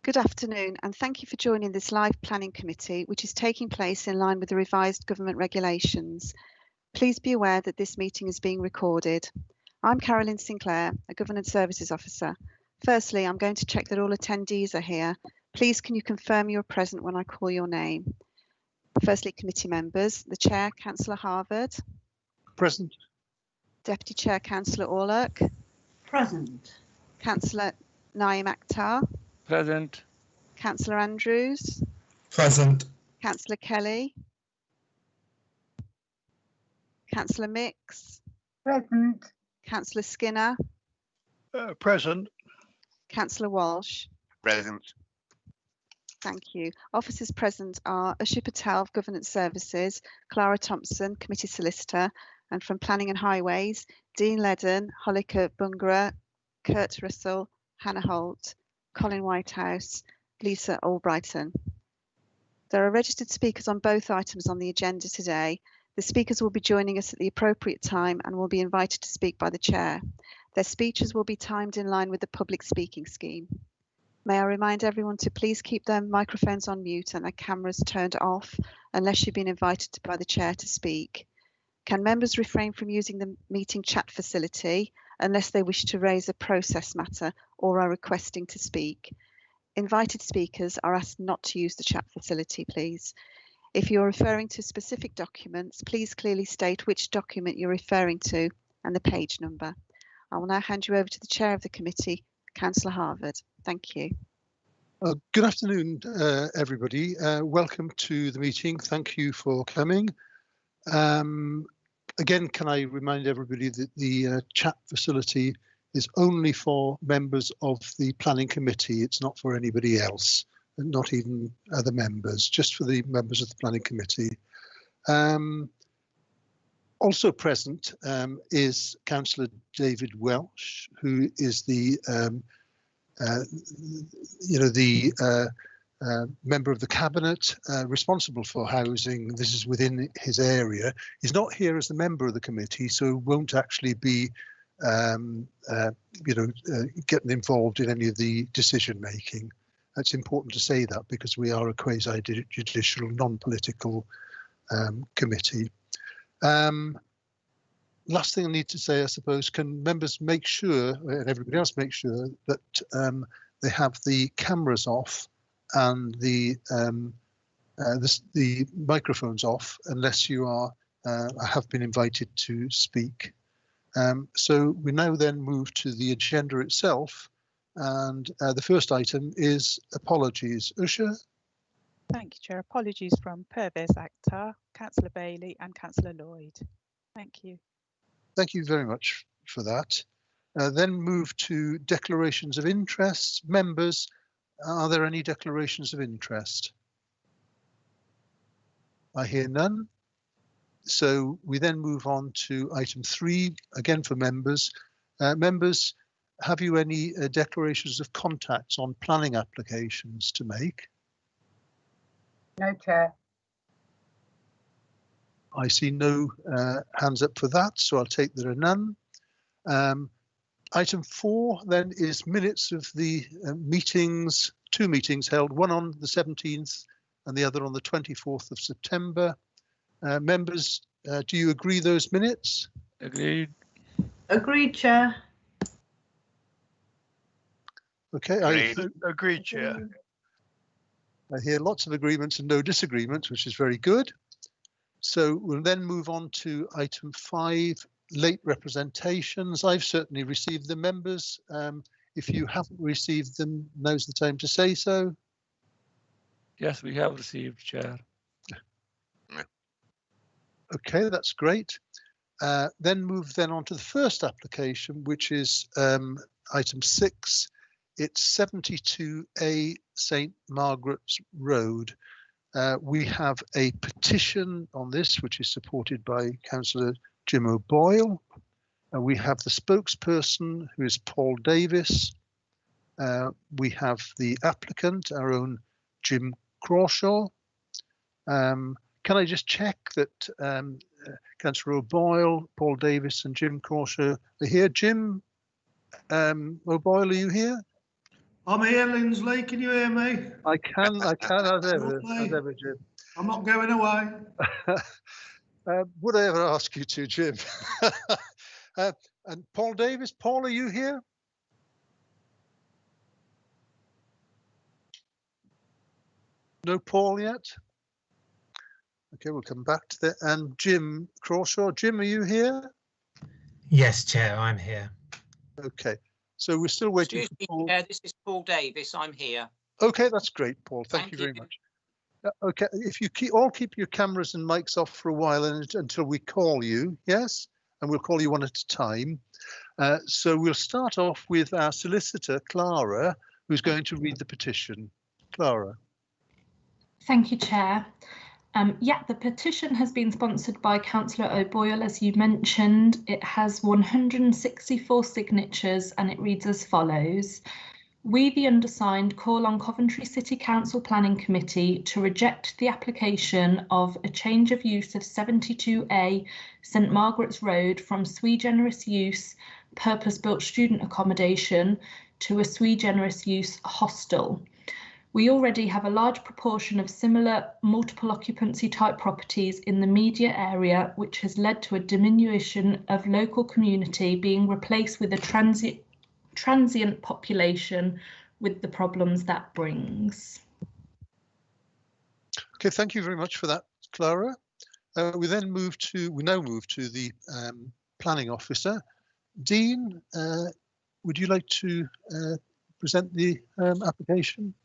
Good afternoon, and thank you for joining this live planning committee, which is taking place in line with the revised government regulations. Please be aware that this meeting is being recorded. I'm Carolyn Sinclair, a Governance Services Officer. Firstly, I'm going to check that all attendees are here. Please can you confirm you're present when I call your name? Firstly, committee members, the Chair, Councillor Harvard. Present. Deputy Chair, Councillor Orlock. Present. Councillor Naim Akhtar. Present. Councillor Andrews. Present. Councillor Kelly. Councillor Mix. Present. Councillor Skinner. Present. Councillor Walsh. Present. Thank you. Officers present are Usha Patel of Governance Services, Clara Thompson, Committee Solicitor, and from Planning and Highways, Dean Ledden, Holika Bungra, Kurt Russell, Hannah Holt, Colin Whitehouse, Lisa Albrighton. There are registered speakers on both items on the agenda today. The speakers will be joining us at the appropriate time and will be invited to speak by the Chair. Their speeches will be timed in line with the public speaking scheme. May I remind everyone to please keep their microphones on mute and their cameras turned off unless you've been invited by the Chair to speak. Can members refrain from using the meeting chat facility unless they wish to raise a process matter or are requesting to speak? Invited speakers are asked not to use the chat facility, please. If you're referring to specific documents, please clearly state which document you're referring to and the page number. I will now hand you over to the Chair of the committee, Councillor Harvard. Thank you. Good afternoon, everybody. Welcome to the meeting. Thank you for coming. Again, can I remind everybody that the chat facility is only for members of the planning committee. It's not for anybody else, not even other members, just for the members of the planning committee. Also present is Councillor David Welsh, who is the member of the cabinet responsible for housing. This is within his area. He's not here as a member of the committee, so won't actually be getting involved in any of the decision making. It's important to say that because we are a quasi-judicial, non-political committee. Last thing I need to say, I suppose, can members make sure, and everybody else make sure, that they have the cameras off and the microphones off unless you are have been invited to speak. So we now then move to the agenda itself, and the first item is apologies. Usha? Thank you, Chair. Apologies from Pervez Akhtar, Councillor Bailey and Councillor Lloyd. Thank you. Thank you very much for that. Then move to declarations of interest. Members, are there any declarations of interest? I hear none. So we then move on to item 3, again for members. Members, have you any declarations of contacts on planning applications to make? No, Chair. I see no hands up for that, so I'll take there are none. Item 4 then is minutes of the meetings, 2 meetings held, one on the 17th and the other on the 24th of September. Members, do you agree those minutes? Agreed. Agreed, Chair. Okay, Agreed, Chair. I hear lots of agreements and no disagreements, which is very good. So we'll then move on to item 5, late representations. I've certainly received the members. If you haven't received them, now's the time to say so. Yes, we have received, Chair. Okay, that's great. Then move then on to the first application, which is item 6. It's 72A St Margaret's Road. We have a petition on this, which is supported by Councillor Jim O'Boyle. We have the spokesperson, who is Paul Davis. We have the applicant, our own Jim Crawshaw. Can I just check that Councillor O'Boyle, Paul Davis and Jim Crawshaw are here? Jim O'Boyle, are you here? I'm here, Lindsley. Can you hear me? I can as ever, Lovely. Jim. I'm not going away. Would I ever ask you to, Jim? And Paul Davis, Paul, are you here? No Paul yet? Okay, we'll come back to that. And Jim Crawshaw, Jim, are you here? Yes, Chair, I'm here. Okay, so we're still waiting Excuse for me, Paul. Chair, this is Paul Davis. I'm here. Okay, that's great, Paul. Thank you very much. Okay, if you keep your cameras and mics off for a while until we call you, yes? And we'll call you one at a time. So we'll start off with our solicitor, Clara, who's going to read the petition. Clara. Thank you, Chair. Yeah, the petition has been sponsored by Councillor O'Boyle, as you mentioned. It has 164 signatures and it reads as follows. We, the undersigned, call on Coventry City Council Planning Committee to reject the application of a change of use of 72A St Margaret's Road from sui generis use purpose-built student accommodation to a sui generis use hostel. We already have a large proportion of similar multiple occupancy type properties in the media area, which has led to a diminution of local community being replaced with a transient population with the problems that brings. Okay, thank you very much for that, Clara. We now move to the planning officer. Dean, would you like to present the application?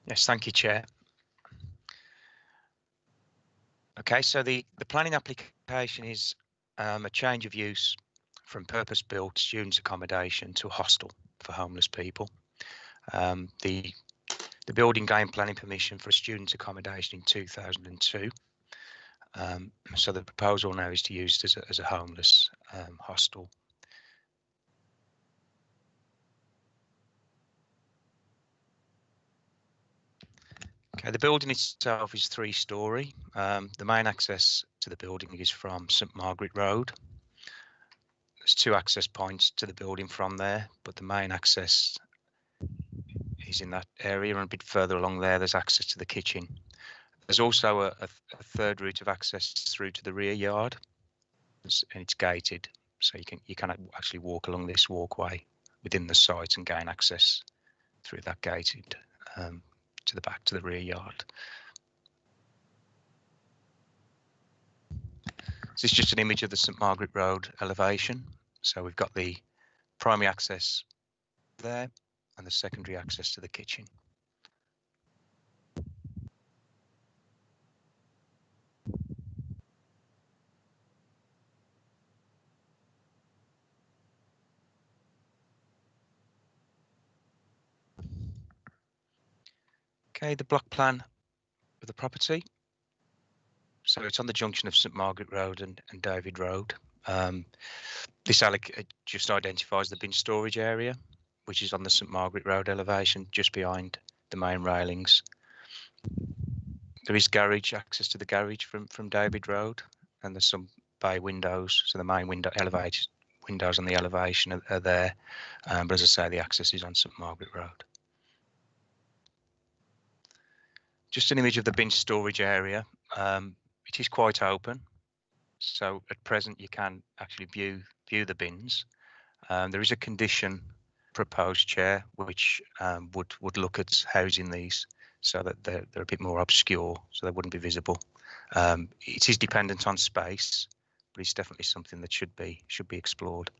Yes, thank you, Chair. Okay, so the planning application is a change of use from purpose-built students' accommodation to a hostel for homeless people. The building gained planning permission for a students' accommodation in 2002. So the proposal now is to use it as a homeless hostel. Okay, the building itself is 3-storey. The main access to the building is from St Margaret Road. There's 2 access points to the building from there, but the main access is in that area, and a bit further along there's access to the kitchen. There's also a third route of access through to the rear yard, and it's gated, so you can actually walk along this walkway within the site and gain access through that gated to the back to the rear yard. This is just an image of the St Margaret Road elevation. So we've got the primary access there and the secondary access to the kitchen. Okay, the block plan of the property. So it's on the junction of St Margaret Road and David Road. This just identifies the bin storage area, which is on the St Margaret Road elevation, just behind the main railings. There is garage access to the garage from David Road, and there's some bay windows. So the main windows on the elevation are there, but as I say, the access is on St Margaret Road. Just an image of the bin storage area. It is quite open, so at present you can actually view the bins. There is a condition proposed, Chair, which would look at housing these so that they're a bit more obscure, so they wouldn't be visible. It is dependent on space, but it's definitely something that should be explored.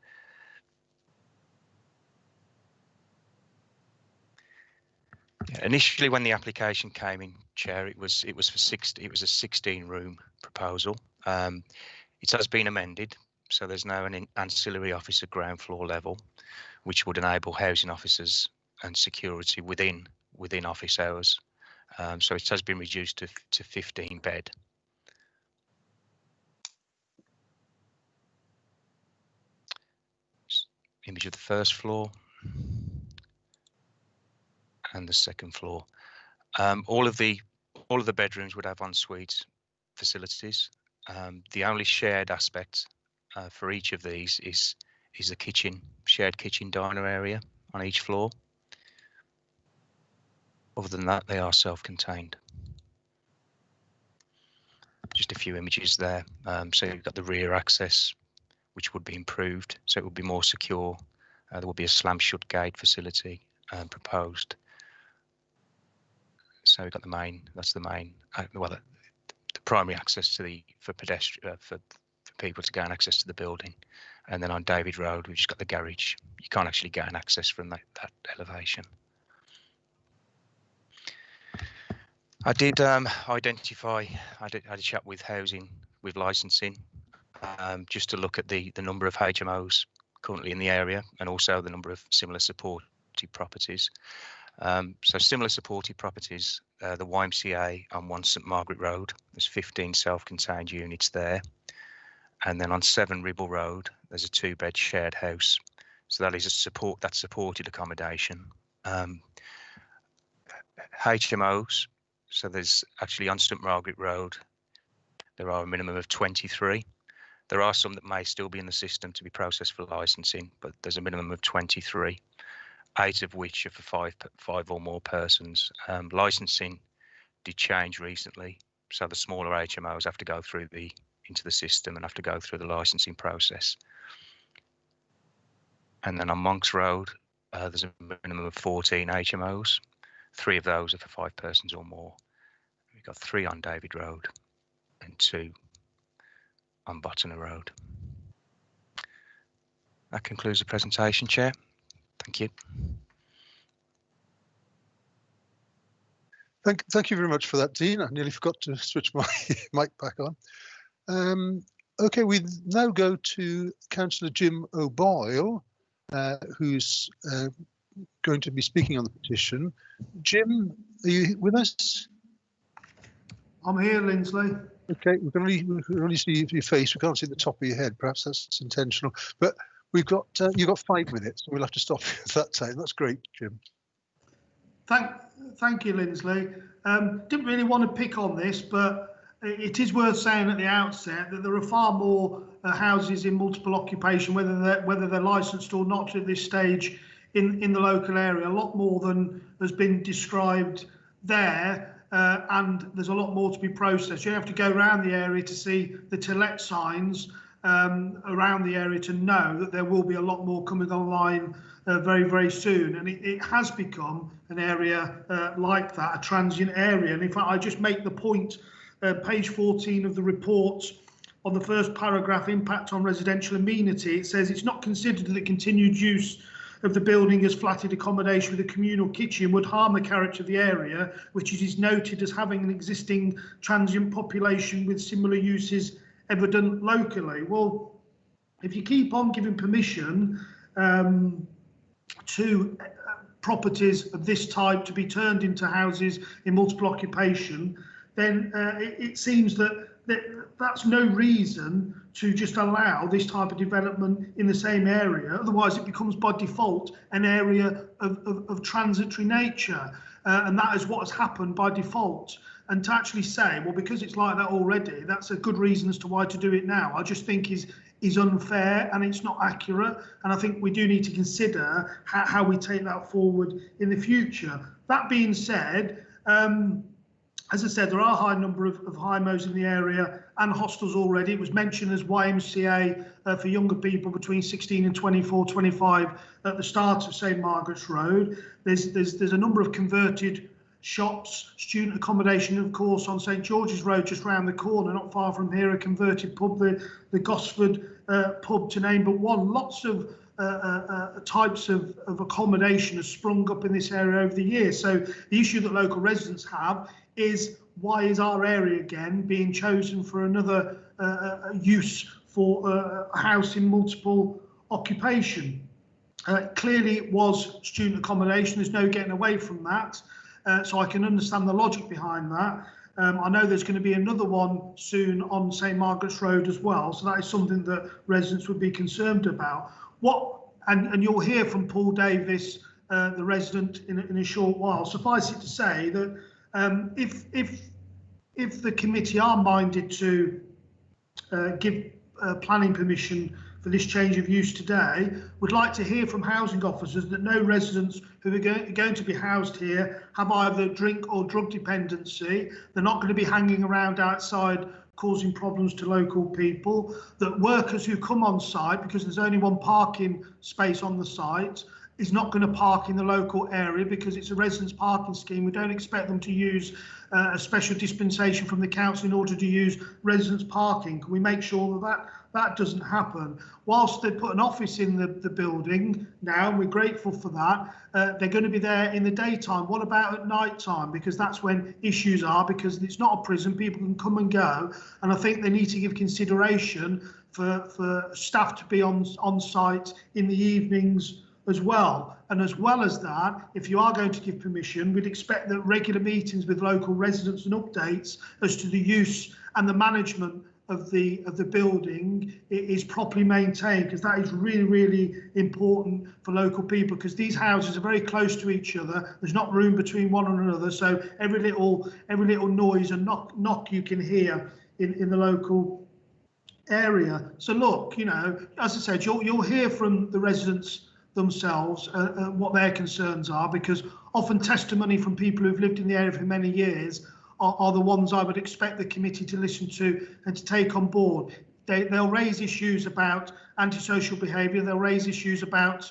Initially, when the application came in, Chair, it was a 16-room proposal. It has been amended, so there's now an ancillary office at ground floor level, which would enable housing officers and security within office hours. So it has been reduced to 15 bed. Image of the first floor and the second floor. All of the bedrooms would have ensuite facilities. The only shared aspect for each of these is a kitchen, shared kitchen diner area on each floor. Other than that, they are self-contained. Just a few images there. So you've got the rear access, which would be improved, so it would be more secure. There will be a slam shut gate facility proposed. So we've got the main, that's the main, well, the primary access to for pedestrian, for people to gain access to the building. And then on David Road, we've just got the garage. You can't actually gain access from that elevation. I did identify, I had a chat with housing, with licensing, just to look at the number of HMOs currently in the area and also the number of similar supported properties. So similar supported properties, the YMCA on 1 St Margaret Road, there's 15 self-contained units there. And then on 7 Ribble Road, there's a 2-bed shared house. So that is that's supported accommodation. HMOs, so there's actually on St Margaret Road, there are a minimum of 23. There are some that may still be in the system to be processed for licensing, but there's a minimum of 23, 8 of which are for five or more persons. Licensing did change recently, so the smaller HMOs have to go through into the system and have to go through the licensing process. And then on Monks Road, there's a minimum of 14 HMOs. 3 of those are for 5 persons or more. We've got 3 on David Road and 2 on Botany Road. That concludes the presentation, Chair. Thank you. Thank you very much for that, Dean. I nearly forgot to switch my mic back on. OK, we now go to Councillor Jim O'Boyle, who's going to be speaking on the petition. Jim, are you with us? I'm here, Lindsley. OK, we can only see your face. We can't see the top of your head. Perhaps that's intentional. But we've got you've got 5 minutes. So we'll have to stop you at that time. That's great, Jim. Thank you, Lindsley. Didn't really want to pick on this, but it is worth saying at the outset that there are far more houses in multiple occupation, whether they're licensed or not at this stage in the local area, a lot more than has been described there, and there's a lot more to be processed. You have to go around the area to see the to let signs around the area to know that there will be a lot more coming online very, very soon. And it has become an area like that, a transient area. And if I just make the point, page 14 of the report, on the first paragraph, impact on residential amenity, it says it's not considered that continued use of the building as flatted accommodation with a communal kitchen would harm the character of the area, which is noted as having an existing transient population with similar uses evident locally. Well, if you keep on giving permission to properties of this type to be turned into houses in multiple occupation, then it seems that that's no reason to just allow this type of development in the same area. Otherwise, it becomes by default an area of transitory nature. And that is what has happened by default. And to actually say, well, because it's like that already, that's a good reason as to why to do it now, I just think is unfair and it's not accurate. And I think we do need to consider how we take that forward in the future. That being said, as I said, there are a high number of HMOs in the area and hostels already. It was mentioned as YMCA for younger people between 16 and 24, 25 at the start of St Margaret's Road. There's a number of converted shops, student accommodation, of course, on St George's Road, just round the corner, not far from here, a converted pub, the Gosford pub, to name but one. Lots of types of accommodation has sprung up in this area over the years. So the issue that local residents have is, why is our area again being chosen for another use for a house in multiple occupation? Clearly it was student accommodation, there's no getting away from that. So I can understand the logic behind that. I know there's going to be another one soon on St Margaret's Road as well, so that is something that residents would be concerned about. And you'll hear from Paul Davis, the resident, in a short while. Suffice it to say that if the committee are minded to give planning permission for this change of use today. Would like to hear from housing officers that no residents who are going to be housed here have either drink or drug dependency. They're not going to be hanging around outside causing problems to local people, that workers who come on site, because there's only one parking space on the site, is not going to park in the local area because it's a residence parking scheme. We don't expect them to use a special dispensation from the council in order to use residence parking. Can we make sure that that doesn't happen? Whilst they put an office in the building now, and we're grateful for that, they're going to be there in the daytime. What about at night time? Because that's when issues are, because it's not a prison, people can come and go. And I think they need to give consideration for staff to be on site in the evenings as well. And as well as that, if you are going to give permission, we'd expect that regular meetings with local residents and updates as to the use and the management of the building is properly maintained, because that is really, really important for local people, because these houses are very close to each other. There's not room between one and another, so every little noise and knock you can hear in the local area. So look, you know, as I said, you'll hear from the residents themselves what their concerns are, because often testimony from people who've lived in the area for many years are the ones I would expect the committee to listen to and to take on board. They'll raise issues about antisocial behaviour, they'll raise issues about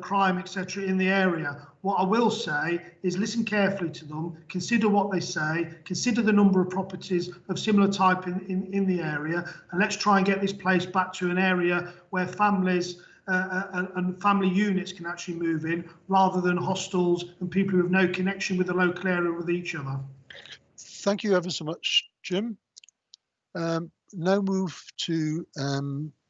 crime, etc. in the area. What I will say is listen carefully to them, consider what they say, consider the number of properties of similar type in the area, and let's try and get this place back to an area where families and family units can actually move in, rather than hostels and people who have no connection with the local area with each other. Thank you ever so much, Jim. Now move to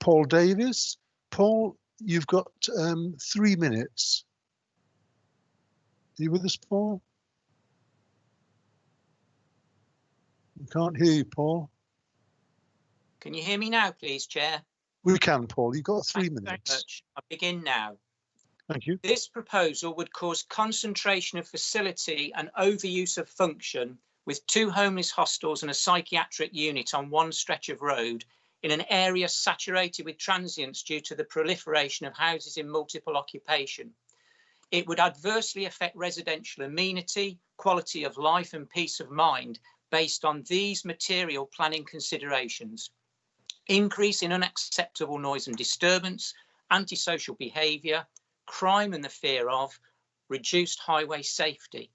Paul Davies. Paul, you've got 3 minutes. Are you with us, Paul? We can't hear you, Paul. Can you hear me now, please, Chair? We can, Paul. You've got 3 Thank you very minutes. much. I begin now. Thank you. This proposal would cause concentration of facility and overuse of function, with 2 homeless hostels and a psychiatric unit on one stretch of road in an area saturated with transients due to the proliferation of houses in multiple occupation. It would adversely affect residential amenity, quality of life and peace of mind based on these material planning considerations. Increase in unacceptable noise and disturbance, antisocial behaviour, crime and the fear of, reduced highway safety.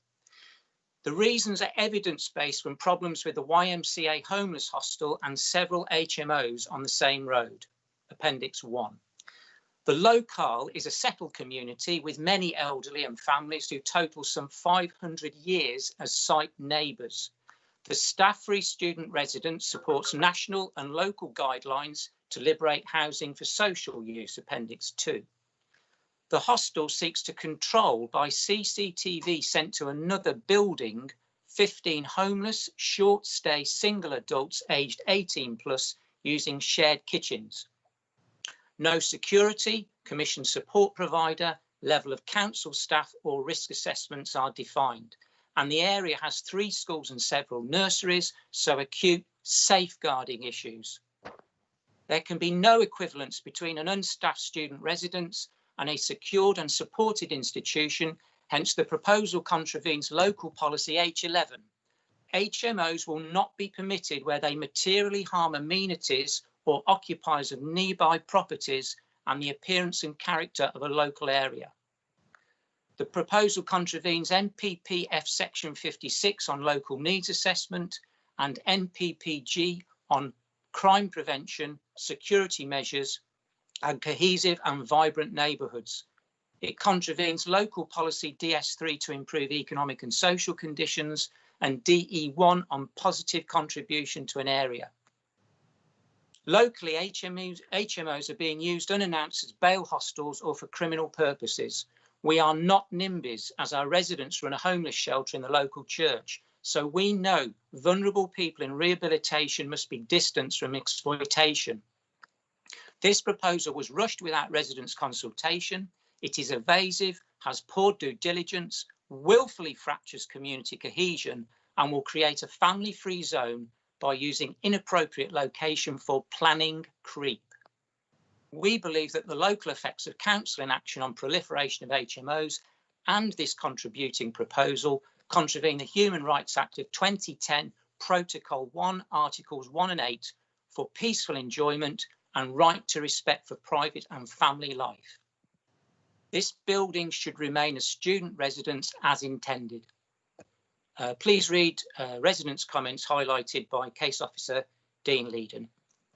The reasons are evidence-based from problems with the YMCA homeless hostel and several HMOs on the same road. Appendix 1. The locale is a settled community with many elderly and families who total some 500 years as site neighbours. The staff-free student residence supports national and local guidelines to liberate housing for social use, Appendix 2. The hostel seeks to control by CCTV sent to another building 15 homeless, short-stay single adults aged 18 plus using shared kitchens. No security, commission support provider, level of council staff or risk assessments are defined. And the area has 3 schools and several nurseries, so acute safeguarding issues. There can be no equivalence between an unstaffed student residence and a secured and supported institution, hence the proposal contravenes local policy H11. HMOs will not be permitted where they materially harm amenities or occupiers of nearby properties and the appearance and character of a local area. The proposal contravenes NPPF section 56 on local needs assessment and NPPG on crime prevention, security measures, and cohesive and vibrant neighbourhoods. It contravenes local policy DS3 to improve economic and social conditions and DE1 on positive contribution to an area. Locally, HMOs are being used unannounced as bail hostels or for criminal purposes. We are not NIMBYs, as our residents run a homeless shelter in the local church. So we know vulnerable people in rehabilitation must be distanced from exploitation. This proposal was rushed without residents' consultation. It is evasive, has poor due diligence, willfully fractures community cohesion, and will create a family-free zone by using inappropriate location for planning creep. We believe that the local effects of council inaction on proliferation of HMOs and this contributing proposal contravene the Human Rights Act of 2010, Protocol 1, Articles 1 and 8 for peaceful enjoyment and right to respect for private and family life. This building should remain a student residence as intended. Please read residents' comments highlighted by Case Officer Dean Leedon.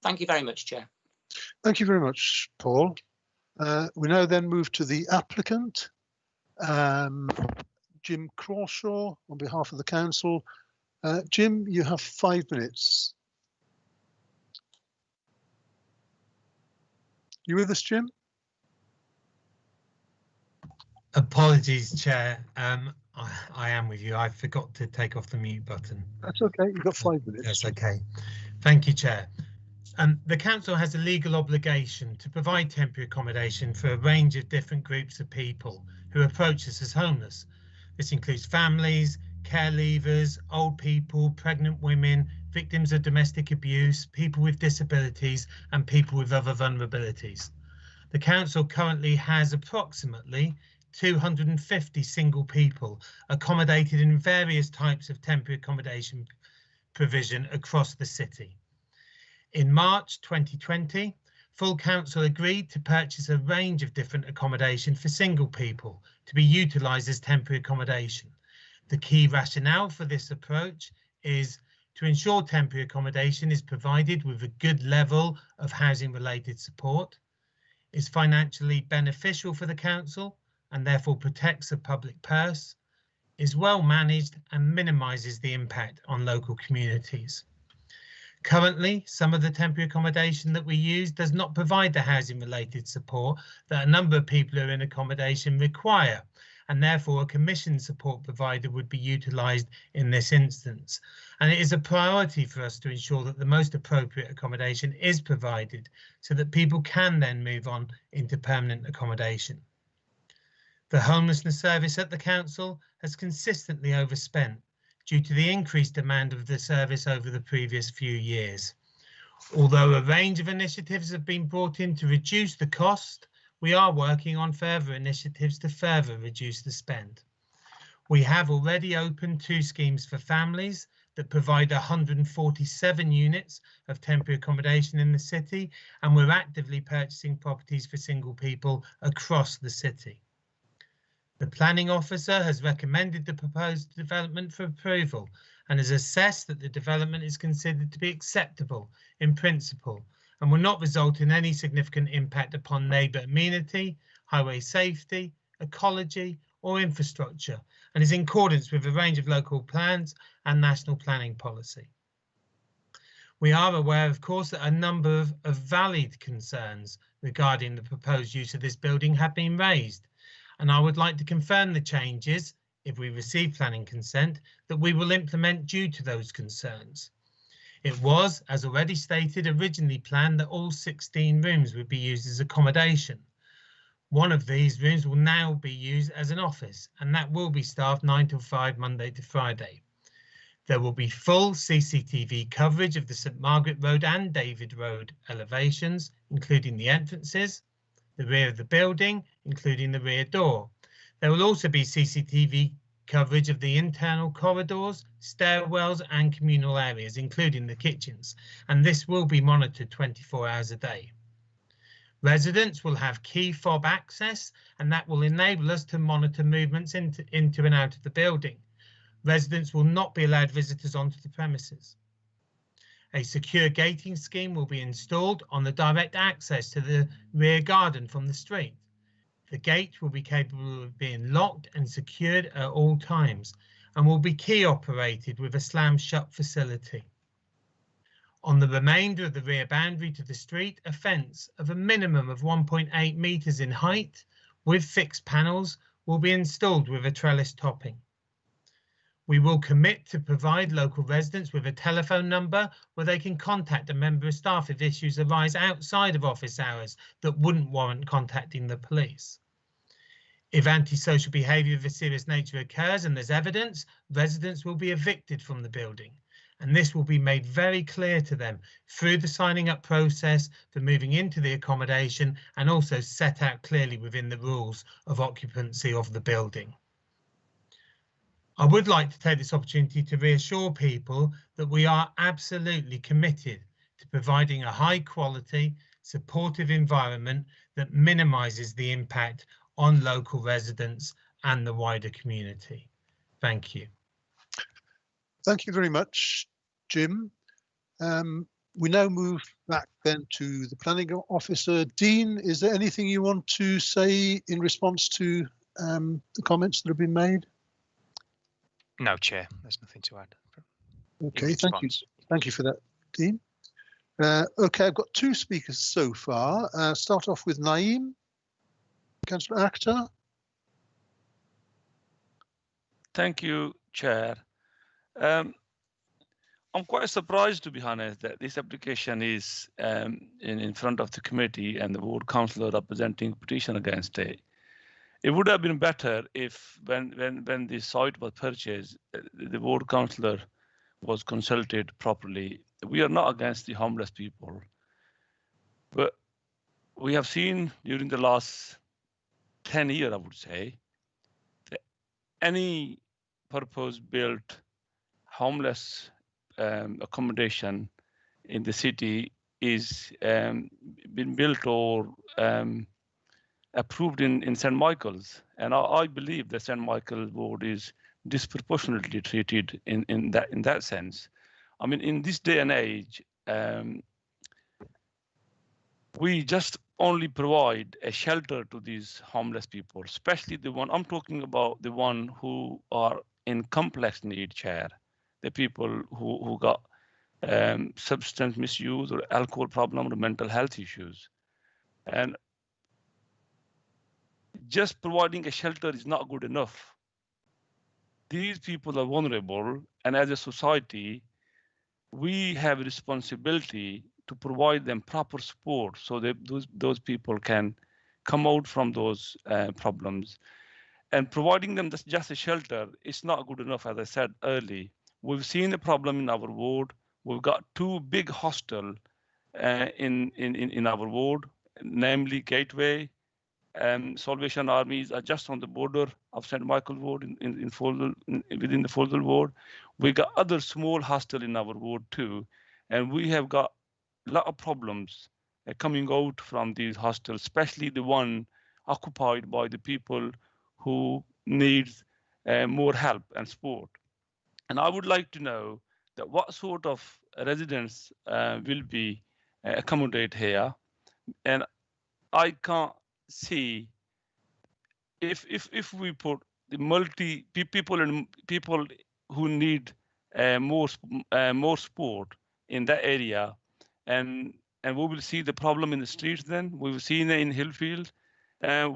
Thank you very much, Chair. Thank you very much, Paul. We now then move to the applicant, Jim Crawshaw, on behalf of the council. Jim, you have 5 minutes. You with us, Jim? Apologies, Chair. I am with you. I forgot to take off the mute button. That's okay. You've got 5 minutes. That's okay. Thank you, Chair. The council has a legal obligation to provide temporary accommodation for a range of different groups of people who approach us as homeless. This includes families, care leavers, old people, pregnant women, victims of domestic abuse, people with disabilities and people with other vulnerabilities. The council currently has approximately 250 single people accommodated in various types of temporary accommodation provision across the city. In March 2020, full council agreed to purchase a range of different accommodation for single people to be utilised as temporary accommodation. The key rationale for this approach is to ensure temporary accommodation is provided with a good level of housing related support, is financially beneficial for the council and therefore protects the public purse, is well managed and minimises the impact on local communities. Currently, some of the temporary accommodation that we use does not provide the housing related support that a number of people who are in accommodation require, and therefore a commissioned support provider would be utilised in this instance. And it is a priority for us to ensure that the most appropriate accommodation is provided so that people can then move on into permanent accommodation. The homelessness service at the council has consistently overspent due to the increased demand of the service over the previous few years. Although a range of initiatives have been brought in to reduce the cost, we are working on further initiatives to further reduce the spend. We have already opened 2 schemes for families that provide 147 units of temporary accommodation in the city, and we're actively purchasing properties for single people across the city. The planning officer has recommended the proposed development for approval and has assessed that the development is considered to be acceptable in principle and will not result in any significant impact upon neighbour amenity, highway safety, ecology or infrastructure, and is in accordance with a range of local plans and national planning policy. We are aware, of course, that a number of valid concerns regarding the proposed use of this building have been raised, and I would like to confirm the changes, if we receive planning consent, that we will implement due to those concerns. It was, as already stated, originally planned that all 16 rooms would be used as accommodation. One of these rooms will now be used as an office, and that will be staffed 9 till 5 Monday to Friday. There will be full CCTV coverage of the St Margaret Road and David Road elevations, including the entrances, the rear of the building, including the rear door. There will also be CCTV coverage of the internal corridors, stairwells and communal areas, including the kitchens, and this will be monitored 24 hours a day. Residents will have key fob access, and that will enable us to monitor movements into and out of the building. Residents will not be allowed visitors onto the premises. A secure gating scheme will be installed on the direct access to the rear garden from the street. The gate will be capable of being locked and secured at all times and will be key operated with a slam shut facility. On the remainder of the rear boundary to the street, a fence of a minimum of 1.8 metres in height with fixed panels will be installed with a trellis topping. We will commit to provide local residents with a telephone number where they can contact a member of staff if issues arise outside of office hours that wouldn't warrant contacting the police. If antisocial behaviour of a serious nature occurs and there's evidence, residents will be evicted from the building, and this will be made very clear to them through the signing up process for moving into the accommodation, and also set out clearly within the rules of occupancy of the building. I would like to take this opportunity to reassure people that we are absolutely committed to providing a high quality, supportive environment that minimises the impact on local residents and the wider community. Thank you. Thank you very much, Jim. We now move back then to the planning officer. Dean, is there anything you want to say in response to the comments that have been made? No, Chair, there's nothing to add. Okay, thank you. Thank you for that, Dean. Okay, I've got two speakers so far. Start off with Naeem. Councillor Akhtar. Thank you, Chair. I'm quite surprised, to be honest, that this application is in front of the committee and the ward councillor representing petition against it. It would have been better if when the site was purchased, the ward councillor was consulted properly. We are not against the homeless people, but we have seen during the last 10 years, I would say, that any purpose-built homeless accommodation in the city is been built or approved in St. Michael's, and I believe that St. Michael's ward is disproportionately treated in that sense. I mean, in this day and age, we just only provide a shelter to these homeless people, especially the one I'm talking about, the one who are in complex need, Chair, the people who got substance misuse or alcohol problem or mental health issues. And just providing a shelter is not good enough. These people are vulnerable, and as a society, we have a responsibility to provide them proper support so that those people can come out from those problems. And providing them just a shelter is not good enough, as I said earlier. We've seen the problem in our ward. We've got two big hostels in our ward, namely Gateway and Salvation Armies are just on the border of St. Michael Ward within the Foldsall Ward. We got other small hostels in our ward too, and we have got a lot of problems coming out from these hostels, especially the one occupied by the people who need more help and support. And I would like to know that what sort of residents will be accommodated here, and I can't see if we put the people who need more support in that area, and we will see the problem in the streets. Then we will see it in Hillfield.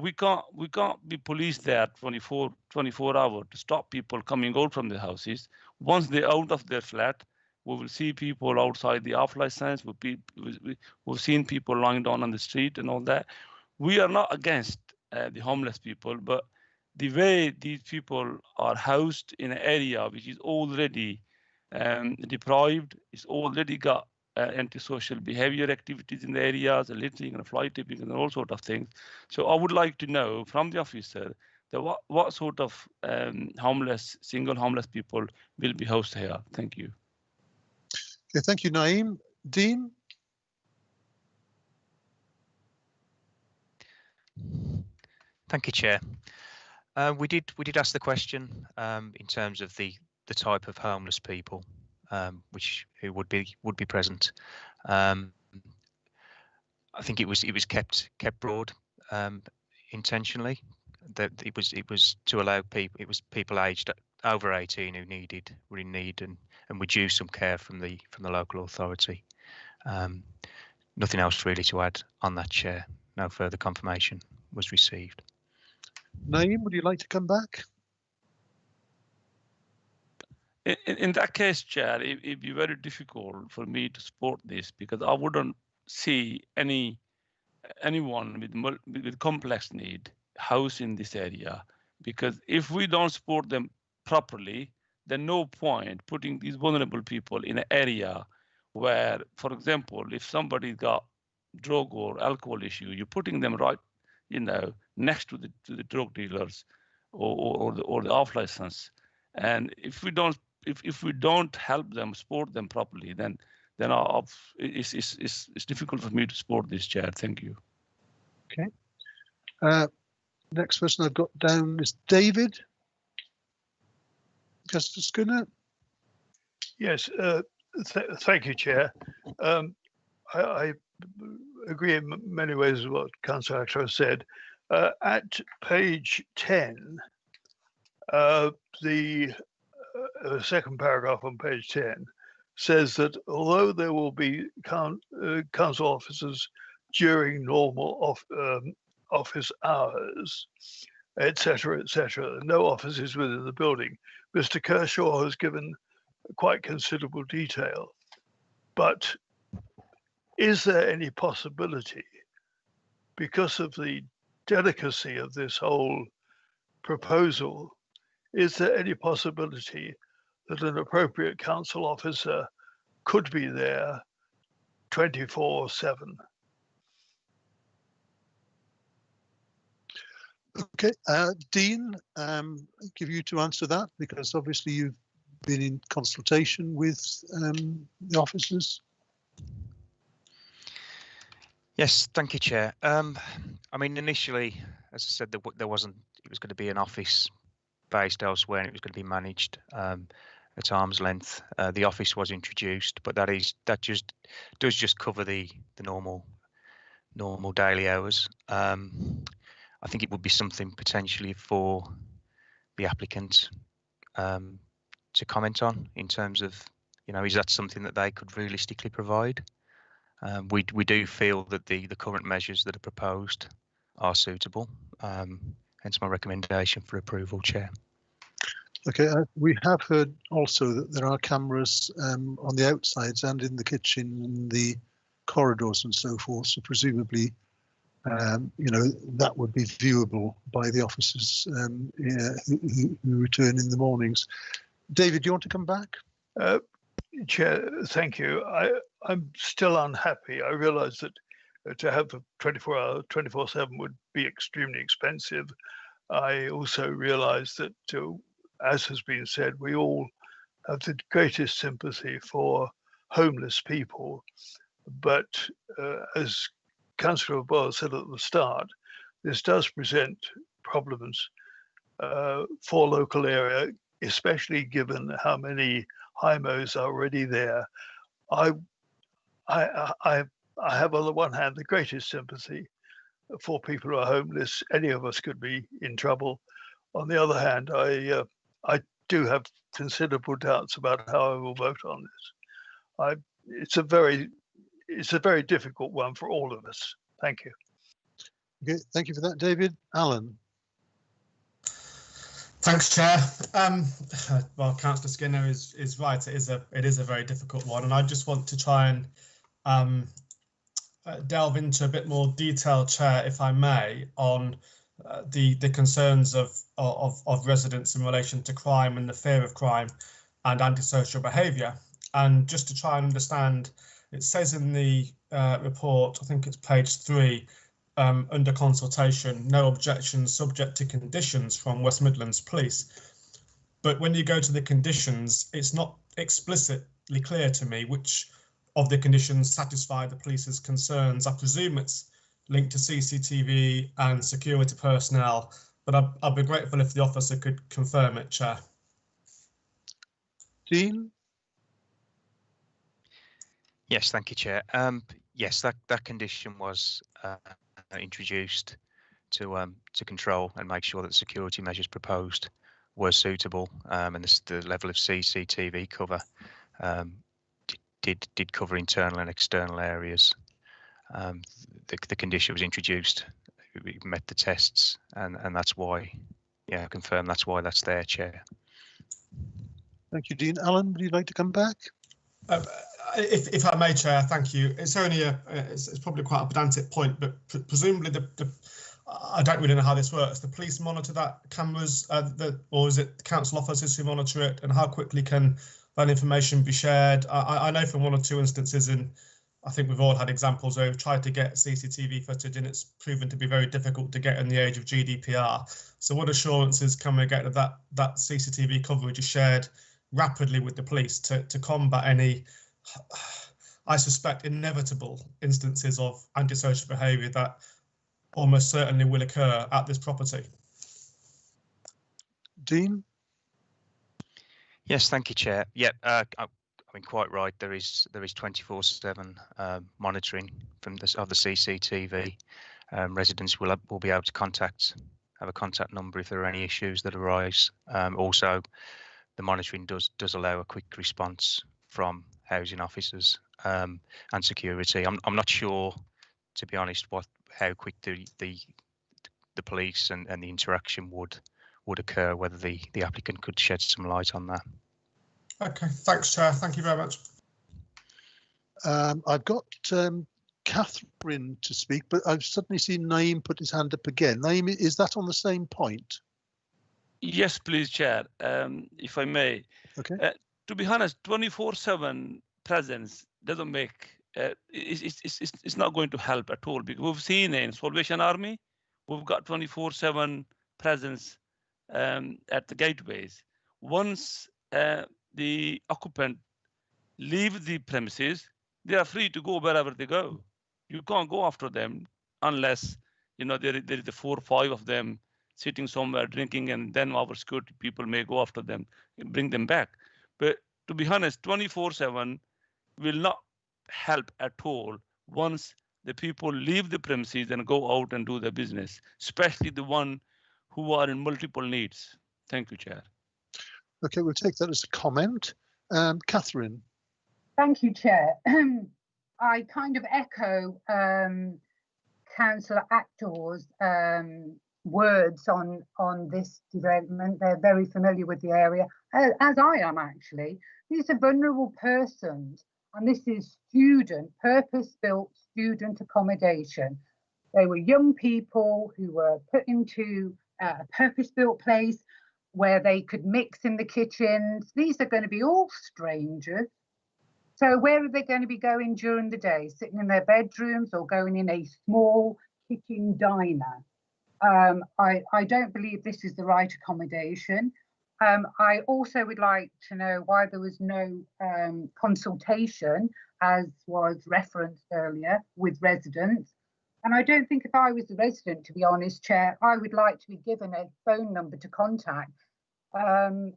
We can't be police there 24 hours to stop people coming out from the houses. Once they're out of their flat, we will see people outside the off license. We've seen people lying down on the street and all that. We are not against the homeless people, but the way these people are housed in an area which is already deprived, it's already got antisocial behavior activities in the areas, littering and fly tipping and all sorts of things. So I would like to know from the officer that what sort of single homeless people will be housed here. Thank you. Okay, thank you, Naeem. Dean? Thank you, Chair. We did ask the question in terms of the type of homeless people who would be present. I think it was kept broad intentionally. That it was to allow people. It was people aged over 18 who were in need and would use some care from the local authority. Nothing else really to add on that, Chair. No further confirmation was received. Naeem, would you like to come back? In that case, Chair, it'd be very difficult for me to support this because I wouldn't see anyone with complex need housed in this area, because if we don't support them properly, there's no point putting these vulnerable people in an area where, for example, if somebody got drug or alcohol issue, you're putting them right, next to the drug dealers or the off license. And if we don't help them, support them properly, then it's difficult for me to support this, Chair. Thank you. Okay. Next person I've got down is David. Justice Skinner. Yes, thank you, Chair. I agree in many ways with what Councillor Akhtar said. At page 10, the second paragraph on page 10 says that although there will be council officers during normal office hours, etc., no offices within the building, Mr. Kershaw has given quite considerable detail. But is there any possibility, because of the delicacy of this whole proposal, is there any possibility that an appropriate council officer could be there 24/7? Okay, Dean, I'll give you to answer that, because obviously you've been in consultation with the officers. Yes, thank you, Chair. I mean, initially, as I said, it was going to be an office based elsewhere, and it was going to be managed at arm's length. The office was introduced, but that does just cover the normal daily hours. I think it would be something potentially for the applicant to comment on, in terms of, is that something that they could realistically provide? We do feel that the current measures that are proposed are suitable, hence my recommendation for approval, Chair. Okay, we have heard also that there are cameras on the outsides and in the kitchen and the corridors and so forth, so presumably that would be viewable by the officers who return in the mornings. David, do you want to come back? Chair, thank you. I'm still unhappy. I realise that to have a 24/7 would be extremely expensive. I also realise that, as has been said, we all have the greatest sympathy for homeless people. But as Councillor O'Boyle said at the start, this does present problems for local area, especially given how many HIMOs are already there. I have, on the one hand, the greatest sympathy for people who are homeless. Any of us could be in trouble. On the other hand, I do have considerable doubts about how I will vote on this. It's a very difficult one for all of us. Thank you. Okay, thank you for that, David. Alan. Thanks, Chair. Well, Councillor Skinner is right. It is a very difficult one, and I just want to try and delve into a bit more detail, Chair, if I may, on the concerns of residents in relation to crime and the fear of crime and antisocial behaviour. And just to try and understand, it says in the report, I think it's page 3, under consultation, no objections subject to conditions from West Midlands Police. But when you go to the conditions, it's not explicitly clear to me which of the conditions satisfy the police's concerns. I presume it's linked to CCTV and security personnel, but I'd be grateful if the officer could confirm it, Chair. Dean? Yes, thank you, Chair. Yes, that condition was introduced to control and make sure that security measures proposed were suitable, and the level of CCTV cover did cover internal and external areas. The condition was introduced, we met the tests, and that's why, yeah, confirm that's why that's there, Chair. Thank you, Dean. Alan, would you like to come back? If I may, Chair, thank you. It's only it's probably quite a pedantic point, but presumably I don't really know how this works. The police monitor that cameras, or is it council officers who monitor it? And how quickly can that information be shared? I know from one or two instances, and I think we've all had examples where we've tried to get CCTV footage and it's proven to be very difficult to get in the age of GDPR. So what assurances can we get that that CCTV coverage is shared rapidly with the police to combat any, I suspect, inevitable instances of antisocial behaviour that almost certainly will occur at this property? Dean? Yes, thank you, Chair. Yeah, I mean, quite right. There is 24/7 monitoring from the CCTV. Residents will be able to have a contact number if there are any issues that arise. Also, the monitoring does allow a quick response from housing officers and security. I'm not sure, to be honest, how quick the police and the interaction would occur, whether the applicant could shed some light on that. Okay, thanks, Chair. Thank you very much. I've got Catherine to speak, but I've suddenly seen Naeem put his hand up again. Naeem, is that on the same point? Yes, please, Chair, if I may. Okay. To be honest, 24/7 presence doesn't make, it's not going to help at all, because we've seen in Salvation Army, we've got 24/7 presence at the gateways. Once the occupant leave the premises, they are free to go wherever they go. You can't go after them unless, you know, there is the 4 or 5 of them sitting somewhere drinking, and then our security people may go after them and bring them back. But to be honest, 24/7 will not help at all once the people leave the premises and go out and do their business, especially the one who are in multiple needs. Thank you, Chair. Okay, we'll take that as a comment. Catherine. Thank you, Chair. I kind of echo Councillor Actor's words on this development. They're very familiar with the area, as I am actually. These are vulnerable persons, and this is purpose-built student accommodation. They were young people who were put into a purpose-built place where they could mix in the kitchens. These are going to be all strangers. So where are they going to be going during the day? Sitting in their bedrooms or going in a small kitchen diner? I don't believe this is the right accommodation. I also would like to know why there was no consultation, as was referenced earlier, with residents. And I don't think if I was a resident, to be honest, Chair, I would like to be given a phone number to contact the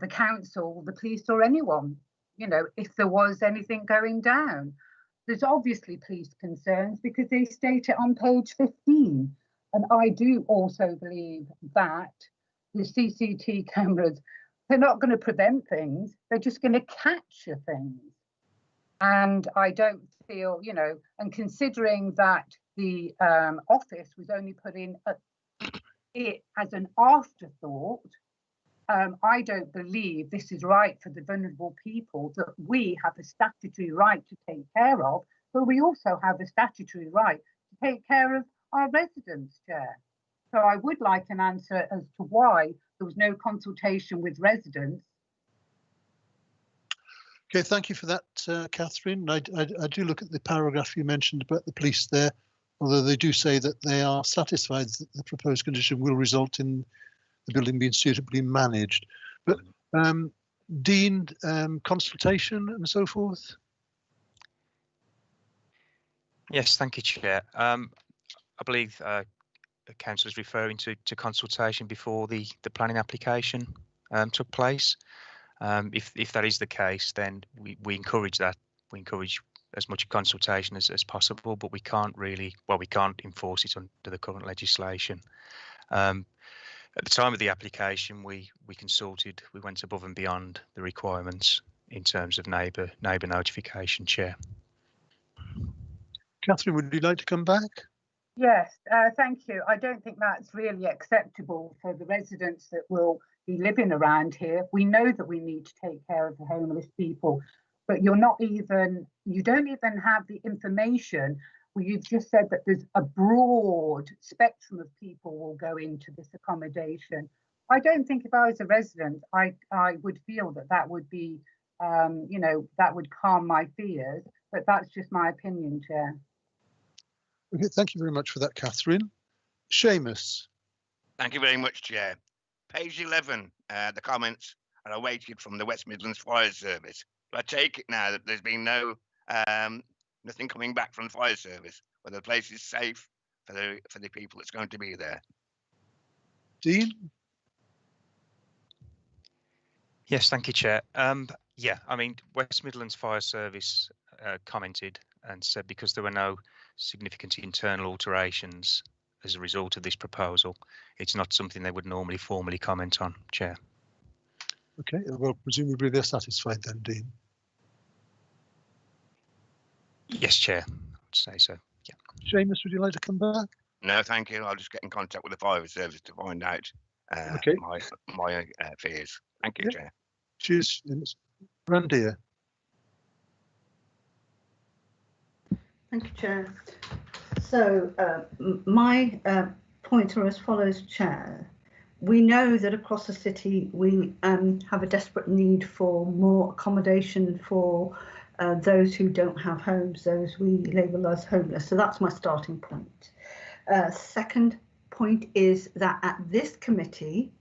council, the police, or anyone, you know, if there was anything going down. There's obviously police concerns because they state it on page 15. And I do also believe that the CCTV cameras, they're not going to prevent things, they're just going to capture things. And I don't feel, you know, and considering that the office was only put in it as an afterthought, I don't believe this is right for the vulnerable people that we have a statutory right to take care of, but we also have a statutory right to take care of our residents, Chair. So I would like an answer as to why there was no consultation with residents. Okay, thank you for that, Catherine. I do look at the paragraph you mentioned about the police there, although they do say that they are satisfied that the proposed condition will result in the building being suitably managed. But Dean, consultation and so forth? Yes, thank you, Chair. I believe the council is referring to consultation before the planning application took place. If that is the case, then we encourage that. We encourage as much consultation as possible, but we can't really, well, we can't enforce it under the current legislation. At the time of the application, we consulted, we went above and beyond the requirements in terms of neighbour notification, Chair. Catherine, would you like to come back? Yes, thank you. I don't think that's really acceptable for the residents that will be living around here. We know that we need to take care of the homeless people, but you don't even have the information well, you've just said that there's a broad spectrum of people will go into this accommodation. I don't think if I was a resident, I would feel that that would be, you know, that would calm my fears, but that's just my opinion, Chair. Okay, thank you very much for that, Catherine. Seamus. Thank you very much, Chair. Page 11, the comments are awaited from the West Midlands Fire Service. But I take it now that there's been no nothing coming back from the fire service, whether the place is safe for the people that's going to be there. Dean? Yes, thank you, Chair. Yeah, I mean, West Midlands Fire Service commented and said because there were no significant internal alterations as a result of this proposal, it's not something they would normally formally comment on, Chair. Okay, well, presumably they're satisfied then, Dean. Yes, Chair, I would say so, yeah. Seamus, would you like to come back? No, thank you. I'll just get in contact with the fire service to find out okay. my fears. Thank you, Chair. Cheers, Seamus. Randia. Thank you, Chair. So my points are as follows, Chair. We know that across the city we have a desperate need for more accommodation for those who don't have homes, those we label as homeless. So that's my starting point. Second point is that at this committee,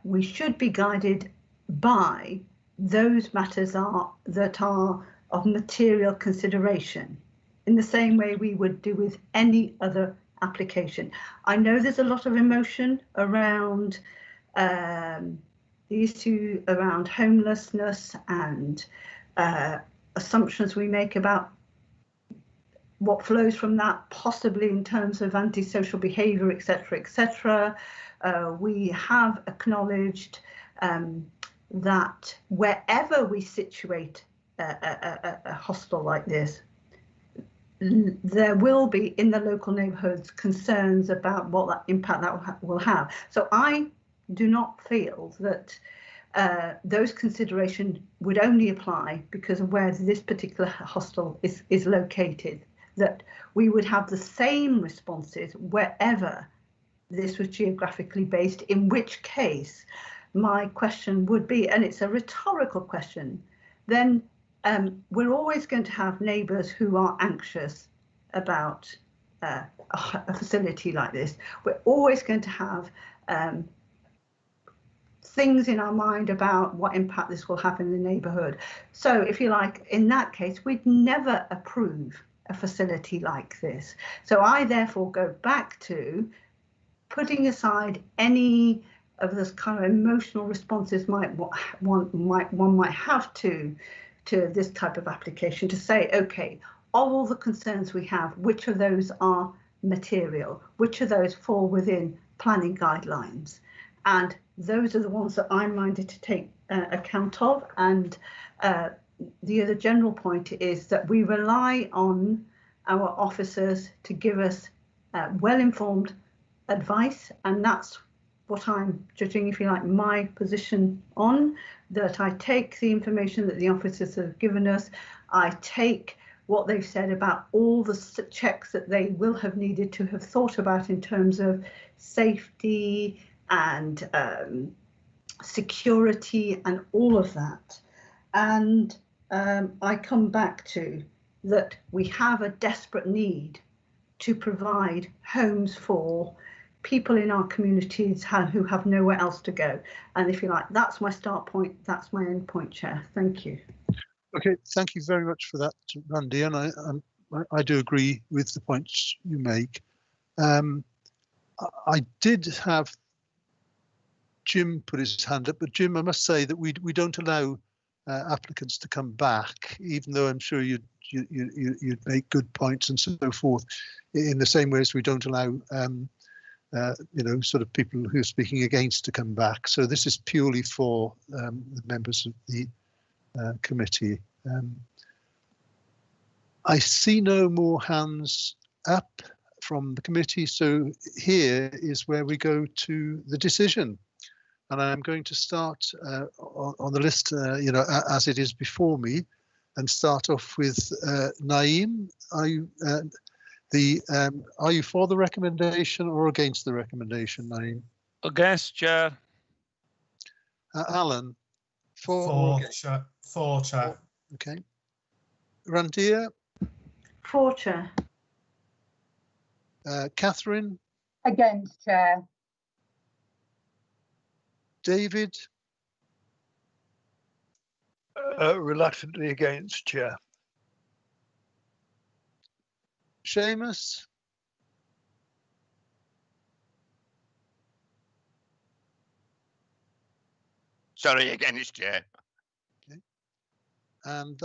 we should be guided by those matters that are of material consideration, in the same way we would do with any other application. I know there's a lot of emotion around the issue around homelessness and assumptions we make about what flows from that, possibly in terms of antisocial behaviour, etc., etc. We have acknowledged that wherever we situate a hostel like this, there will be in the local neighbourhoods concerns about what that impact that will have. So I do not feel that those considerations would only apply because of where this particular hostel is located, that we would have the same responses wherever this was geographically based, in which case my question would be, and it's a rhetorical question, then we're always going to have neighbours who are anxious about a facility like this. We're always going to have things in our mind about what impact this will have in the neighbourhood. So if you like, in that case, we'd never approve a facility like this. So I therefore go back to putting aside any of this kind of emotional responses one might have to this type of application, to say, okay, of all the concerns we have, which of those are material, which of those fall within planning guidelines, and those are the ones that I'm minded to take account of. And the other general point is that we rely on our officers to give us well-informed advice, and that's what I'm judging, if you like, my position on, that I take the information that the officers have given us, I take what they've said about all the checks that they will have needed to have thought about in terms of safety and security and all of that. And I come back to that we have a desperate need to provide homes for people in our communities who have nowhere else to go. And if you like, that's my start point, that's my end point, Chair. Thank you. Okay, thank you very much for that, Randy, and I do agree with the points you make. I did have Jim put his hand up, but Jim, I must say that we don't allow applicants to come back, even though I'm sure you'd make good points and so forth, in the same way as we don't allow you know, sort of people who are speaking against to come back. So this is purely for the members of the committee. I see no more hands up from the committee, so here is where we go to the decision. And I'm going to start on the list, you know, as it is before me. and start off with Naeem. Are you for the recommendation or against the recommendation, Naeem? Against, Chair. Alan, for Chair. For, Chair. Okay. Randir? For, Chair. Catherine? Against, Chair. David? Reluctantly against, Chair. Seamus? Sorry, against, Chair. Okay. And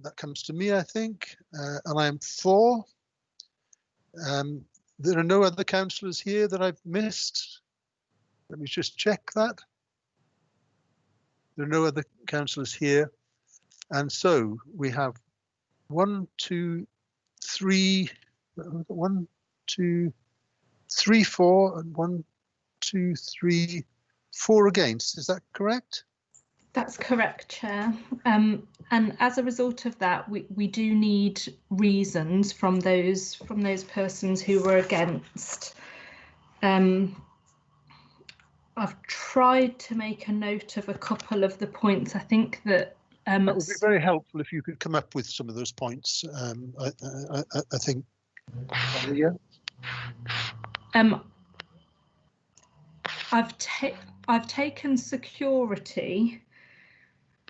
that comes to me, I think, and I am for. There are no other councillors here that I've missed. Let me just check that. There are no other councillors here. And so we have 1, 2, 3, 1, 2, 3, 4, and 1, 2, 3, 4 against. Is that correct? That's correct, Chair. And as a result of that, we do need reasons from those persons who were against. I've tried to make a note of a couple of the points. I think that that would be very helpful if you could come up with some of those points. I think. Yeah. I've taken security.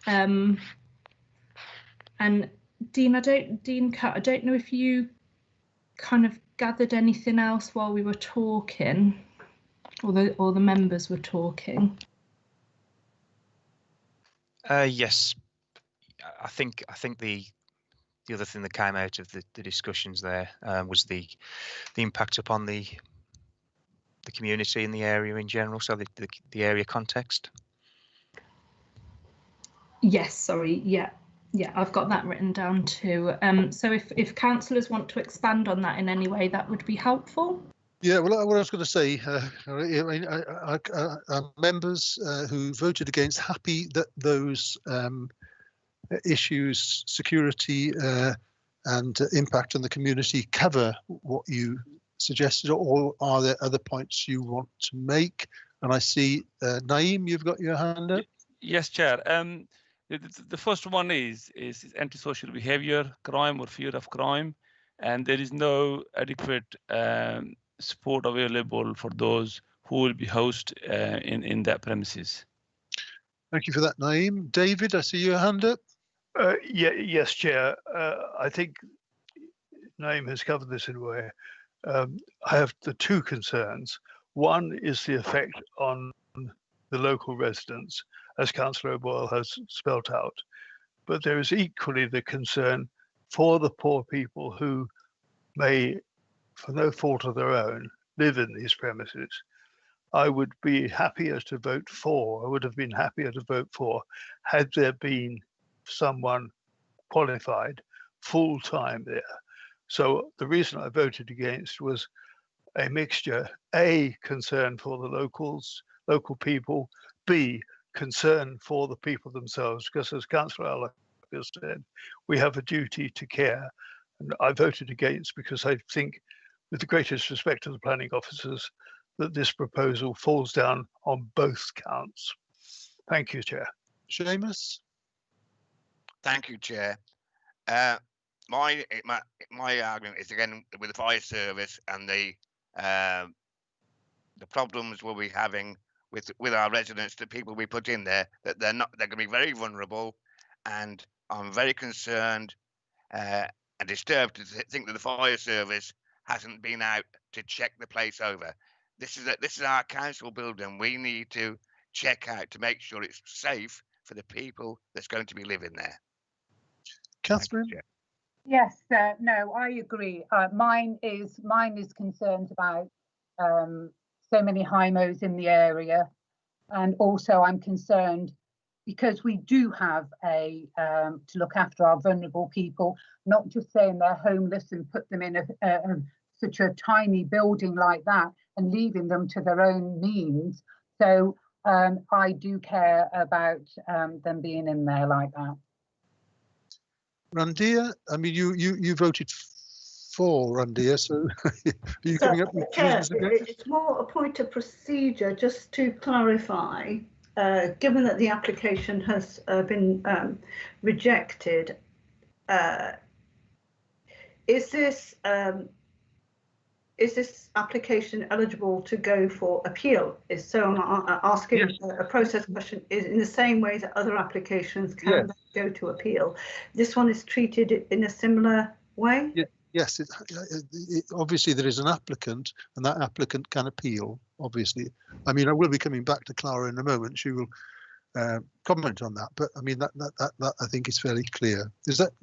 And Dean, I don't know if you kind of gathered anything else while we were talking, or the members were talking. Yes, I think the other thing that came out of the discussions there was the impact upon the community in the area in general, so the area context. Yes, sorry, yeah, I've got that written down too. So if councillors want to expand on that in any way, that would be helpful. Yeah, well, what I was going to say, members who voted against, happy that those issues, security and impact on the community, cover what you suggested, or are there other points you want to make? And I see Naeem, you've got your hand up. Yes, Chair. The first one is antisocial behaviour, crime or fear of crime, and there is no adequate support available for those who will be housed in that premises. Thank you for that, Naeem. David, I see your hand up. Yes, Chair. I think Naeem has covered this in a way. I have the two concerns. One is the effect on the local residents, as Councillor O'Boyle has spelt out. But there is equally the concern for the poor people who may, for no fault of their own, live in these premises. I would be happier to vote for, I would have been happier to vote for, had there been someone qualified full-time there. So the reason I voted against was a mixture, A, concern for the local people, B, concern for the people themselves, because as Councillor Alec has said, we have a duty to care. And I voted against because I think, with the greatest respect to the planning officers, that this proposal falls down on both counts. Thank you, Chair. Seamus? Thank you, Chair. My argument is again with the fire service and the problems we'll be having with our residents, the people we put in there, that they're going to be very vulnerable, and I'm very concerned and disturbed to think that the fire service hasn't been out to check the place over. This is our council building. We need to check out to make sure it's safe for the people that's going to be living there. Catherine? Yes, no, I agree. Mine is concerned about so many HIMOs in the area, and also I'm concerned because we do have to look after our vulnerable people, not just saying they're homeless and put them in such a tiny building like that and leaving them to their own means. So I do care about them being in there like that. Randir, I mean, you voted for Randir, so are you coming up with reasons against? It's more a point of procedure, just to clarify. Given that the application has been rejected, is this application eligible to go for appeal? So I'm asking a process question is in the same way that other applications can go to appeal. This one is treated in a similar way? Yes, obviously there is an applicant, and that applicant can appeal, obviously. I mean, I will be coming back to Clara in a moment. She will comment on that, but I mean, that I think is fairly clear. Is that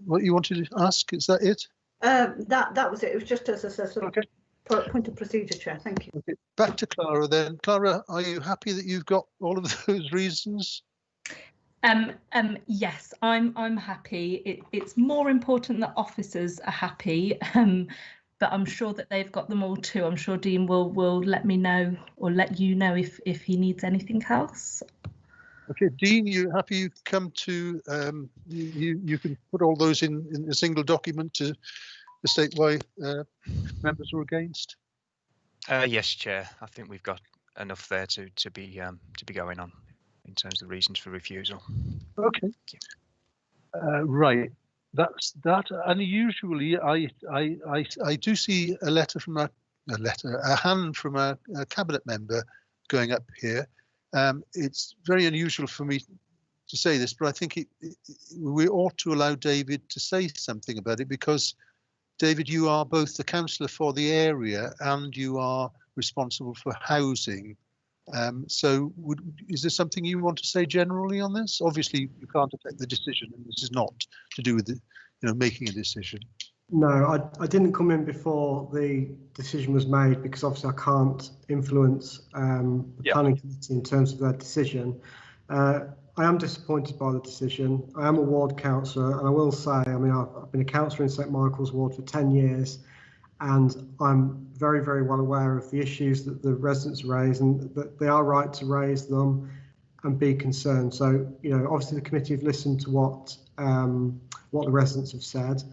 what you wanted to ask? Is that it? That was it. It was just as a sort of point of procedure, Chair. Thank you. Okay. Back to Clara then. Clara, are you happy that you've got all of those reasons? Yes, I'm happy. It's more important that officers are happy, but I'm sure that they've got them all too. I'm sure Dean will let me know or let you know if he needs anything else. Okay, Dean, you happy you come to you can put all those in a single document to state why members were against? Yes, Chair. I think we've got enough there to be going on in terms of the reasons for refusal. Okay. Right. That's that. Unusually, I do see a letter from a hand from a cabinet member going up here. It's very unusual for me to say this, but I think we ought to allow David to say something about it, because David, you are both the councillor for the area and you are responsible for housing. So is there something you want to say generally on this? Obviously, you can't affect the decision, and this is not to do with making a decision. No, I didn't come in before the decision was made, because obviously I can't influence the planning committee in terms of their decision. I am disappointed by the decision. I am a ward councillor, and I will say, I mean, I've been a councillor in St Michael's ward for 10 years, and I'm very, very well aware of the issues that the residents raise, and that they are right to raise them and be concerned. So, obviously the committee have listened to what the residents have said.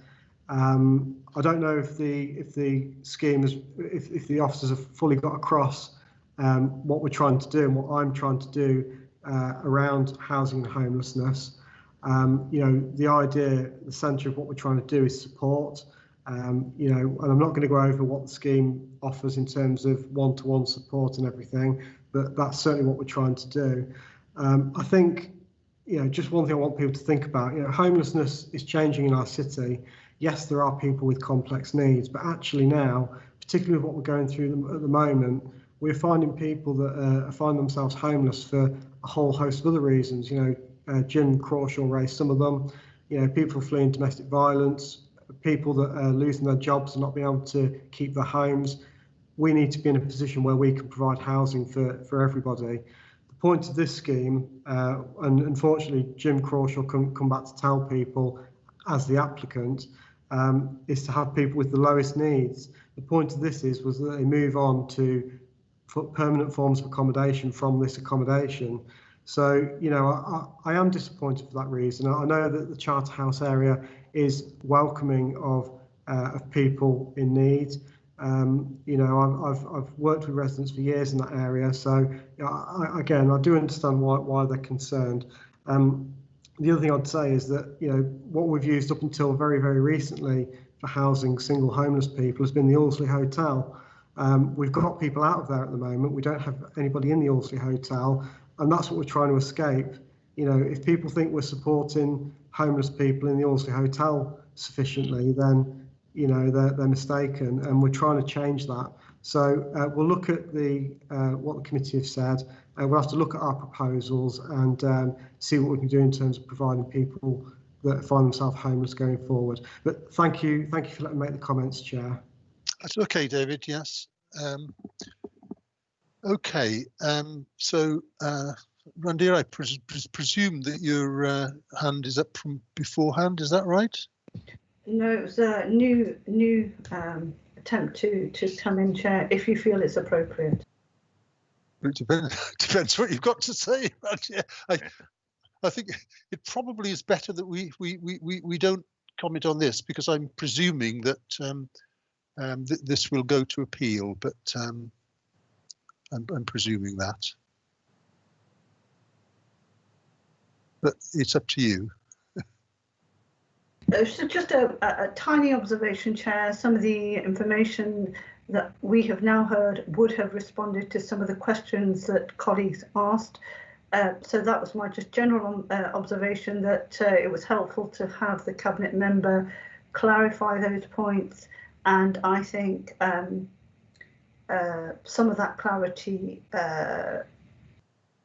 I don't know if the scheme is, if the officers have fully got across what we're trying to do and what I'm trying to do around housing and homelessness. The idea, the centre of what we're trying to do is support. And I'm not going to go over what the scheme offers in terms of one-to-one support and everything, but that's certainly what we're trying to do. I think, just one thing I want people to think about, homelessness is changing in our city. Yes, there are people with complex needs, but actually now, particularly with what we're going through at the moment, we're finding people that find themselves homeless for a whole host of other reasons. Jim Crawshaw raised some of them. People fleeing domestic violence, people that are losing their jobs and not being able to keep their homes. We need to be in a position where we can provide housing for everybody. The point of this scheme, and unfortunately Jim Crawshaw can come back to tell people as the applicant, is to have people with the lowest needs. The point of this was that they move on to permanent forms of accommodation from this accommodation. So, I am disappointed for that reason. I know that the Charterhouse area is welcoming of people in need. I've worked with residents for years in that area, so I do understand why they're concerned. The other thing I'd say is that what we've used up until very, very recently for housing single homeless people has been the Aldersley Hotel. We've got people out of there at the moment. We don't have anybody in the Aldersley Hotel, and that's what we're trying to escape. If people think we're supporting homeless people in the Aldersley Hotel sufficiently, then they're mistaken, and we're trying to change that. So we'll look at what the committee have said. We'll have to look at our proposals and see what we can do in terms of providing people that find themselves homeless going forward. But thank you for letting me make the comments, Chair. That's okay, David. Yes. Okay. So, Randir, I presume that your hand is up from beforehand. Is that right? No, it was a new attempt to come in, Chair, if you feel it's appropriate. It depends what you've got to say. I think it probably is better that we don't comment on this, because I'm presuming that this will go to appeal, but I'm presuming that. But it's up to you. So just a tiny observation, Chair. Some of the information that we have now heard would have responded to some of the questions that colleagues asked. So that was my just general observation, that it was helpful to have the Cabinet member clarify those points. And I think some of that clarity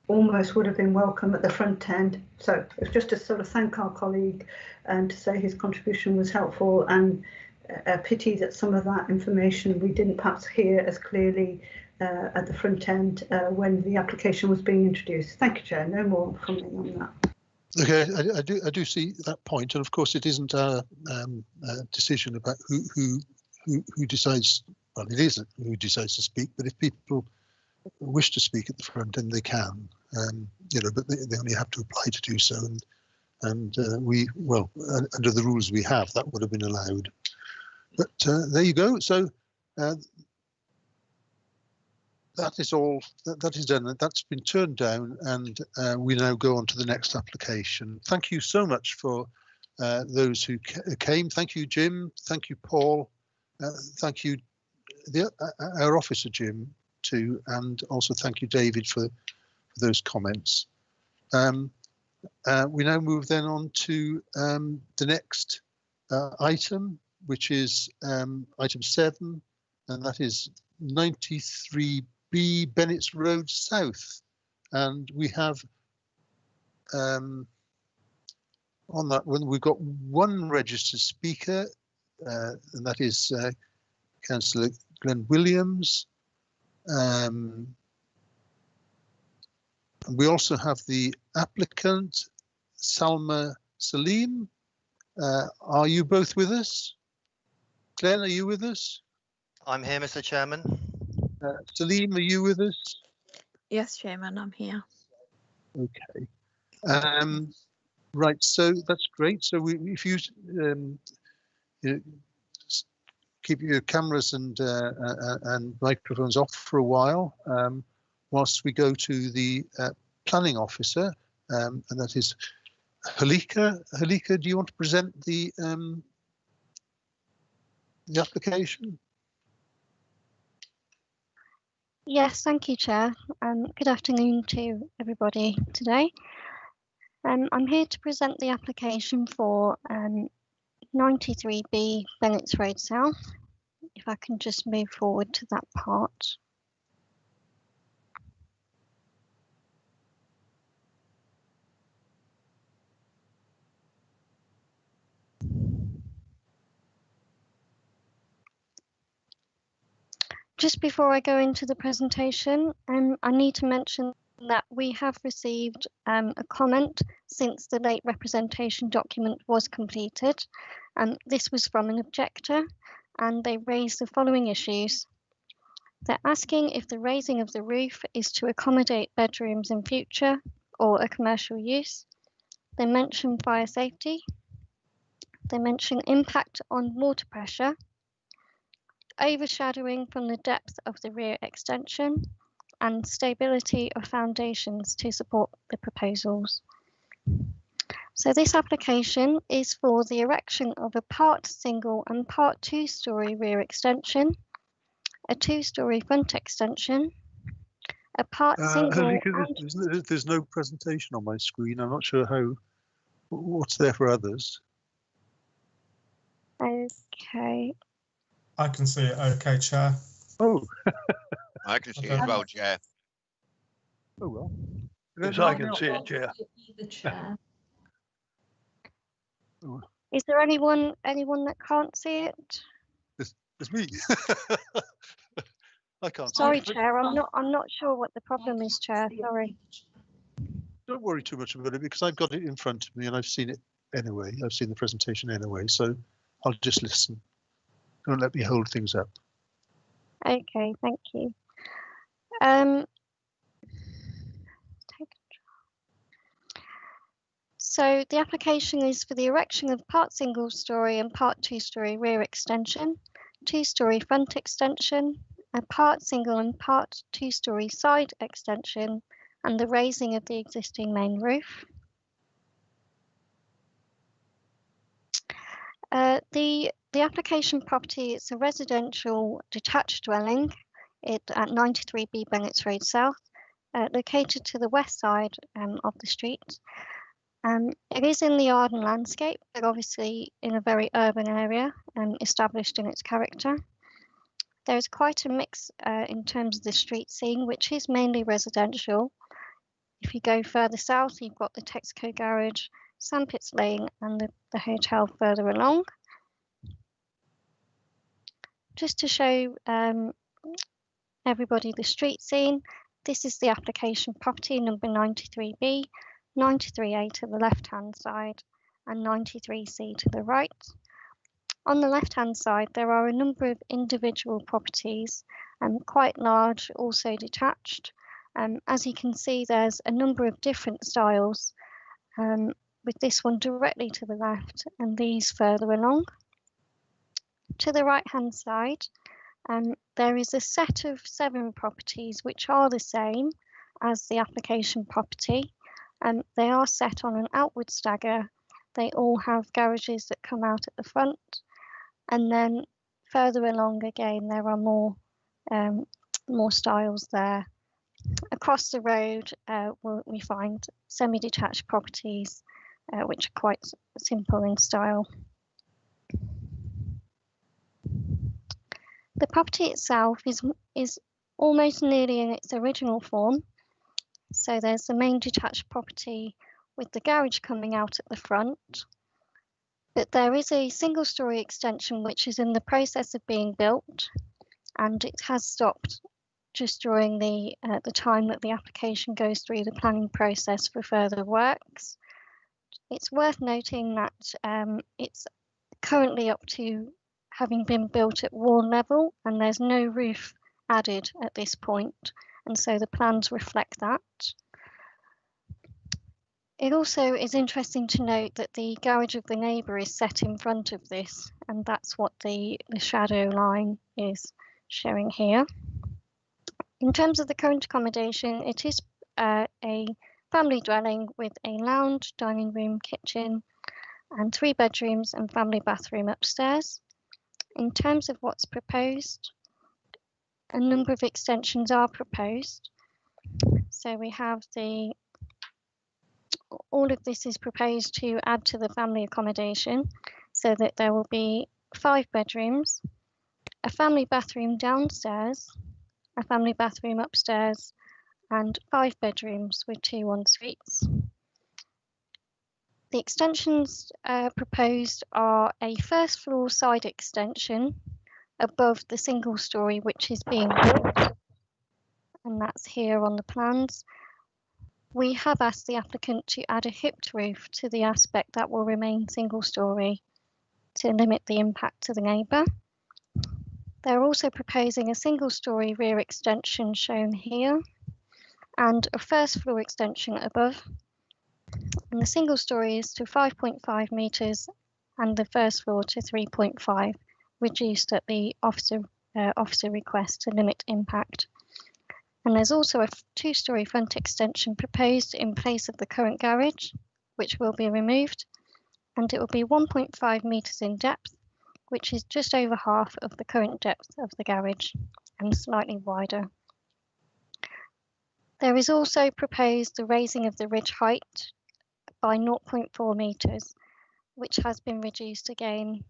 almost would have been welcome at the front end. So it's just to sort of thank our colleague and to say his contribution was helpful, and a pity that some of that information we didn't perhaps hear as clearly at the front end when the application was being introduced. Thank you, Chair. No more comment on that. Okay, I do see that point, and of course it isn't our decision about who decides. Well, it isn't who decides to speak, but if people wish to speak at the front end, they can. You know, but they only have to apply to do so, and we, well, under the rules we have, that would have been allowed. But there you go. So that is all. That is done. That's been turned down, and we now go on to the next application. Thank you so much for those who came. Thank you, Jim. Thank you, Paul. Thank you, our officer, Jim, too, and also thank you, David, for those comments. We now move then on to the next item, which is item 7, and that is 93B Bennett's Road South. And we have on that one, we've got one registered speaker, and that is Councillor Glenn Williams. We also have the applicant, Salma Salim. Are you both with us? Glenn, are you with us? I'm here, Mr. Chairman. Salim, are you with us? Yes, Chairman, I'm here. Okay. Right, so that's great. So if you keep your cameras and microphones off for a while, whilst we go to the planning officer, and that is Halika. Halika, do you want to present the application? Yes, thank you, Chair. Good afternoon to everybody today. I'm here to present the application for 93B Bennett's Road South. If I can just move forward to that part. Just before I go into the presentation, I need to mention that we have received a comment since the late representation document was completed. This was from an objector, and they raised the following issues. They're asking if the raising of the roof is to accommodate bedrooms in future or a commercial use. They mention fire safety. They mention impact on water pressure, overshadowing from the depth of the rear extension, and stability of foundations to support the proposals. So this application is for the erection of a part single and part 2-storey rear extension, a 2-storey front extension, a part single. There's no presentation on my screen. I'm not sure what's there for others. Okay. I can see it. Okay, Chair. Oh. I can see it as well, Chair. Oh well. Yes, I can see it, Chair. Is there anyone that can't see it? It's me. I can't. Sorry, see it. Chair. I'm not sure what the problem is, Chair. Sorry. Don't worry too much about it, because I've got it in front of me and I've seen it anyway. I've seen the presentation anyway, so I'll just listen. Don't let me hold things up. Okay, thank you. So the application is for the erection of part single story and part 2-story rear extension, 2-story front extension, a part single and part 2-story side extension, and the raising of the existing main roof. The application property is a residential detached dwelling at 93B Bennetts Road South, located to the west side of the street. It is in the Arden landscape, but obviously in a very urban area, established in its character. There is quite a mix in terms of the street scene, which is mainly residential. If you go further south, you've got the Texaco Garage, Sandpits Lane, and the hotel further along. Just to show everybody the street scene, this is the application property number 93B, 93A to the left-hand side, and 93C to the right. On the left-hand side, there are a number of individual properties, quite large, also detached. As you can see, there's a number of different styles, with this one directly to the left and these further along. To the right-hand side, there is a set of 7 properties which are the same as the application property. They are set on an outward stagger. They all have garages that come out at the front. And then further along again, there are more styles there. Across the road, we find semi-detached properties, which are quite simple in style. The property itself is almost nearly in its original form. So there's the main detached property with the garage coming out at the front. But there is a single-story extension which is in the process of being built, and it has stopped just during the time that the application goes through the planning process for further works. It's worth noting that it's currently up to having been built at wall level, and there's no roof added at this point, and so the plans reflect that. It also is interesting to note that the garage of the neighbour is set in front of this, and that's what the shadow line is showing here. In terms of the current accommodation, it is a family dwelling with a lounge, dining room, kitchen, and 3 bedrooms and family bathroom upstairs. In terms of what's proposed, a number of extensions are proposed. So we have all of this is proposed to add to the family accommodation, so that there will be 5 bedrooms, a family bathroom downstairs, a family bathroom upstairs, and 5 bedrooms with 2 en-suites. The extensions proposed are a first floor side extension above the single story which is being built, and that's here on the plans. We have asked the applicant to add a hipped roof to the aspect that will remain single story to limit the impact to the neighbour. They're also proposing a single story rear extension shown here and a first floor extension above. And the single story is to 5.5 metres and the first floor to 3.5, reduced at the officer request to limit impact. And there's also a 2-story front extension proposed in place of the current garage, which will be removed, and it will be 1.5 metres in depth, which is just over half of the current depth of the garage and slightly wider. There is also proposed the raising of the ridge height by 0.4 metres, which has been reduced again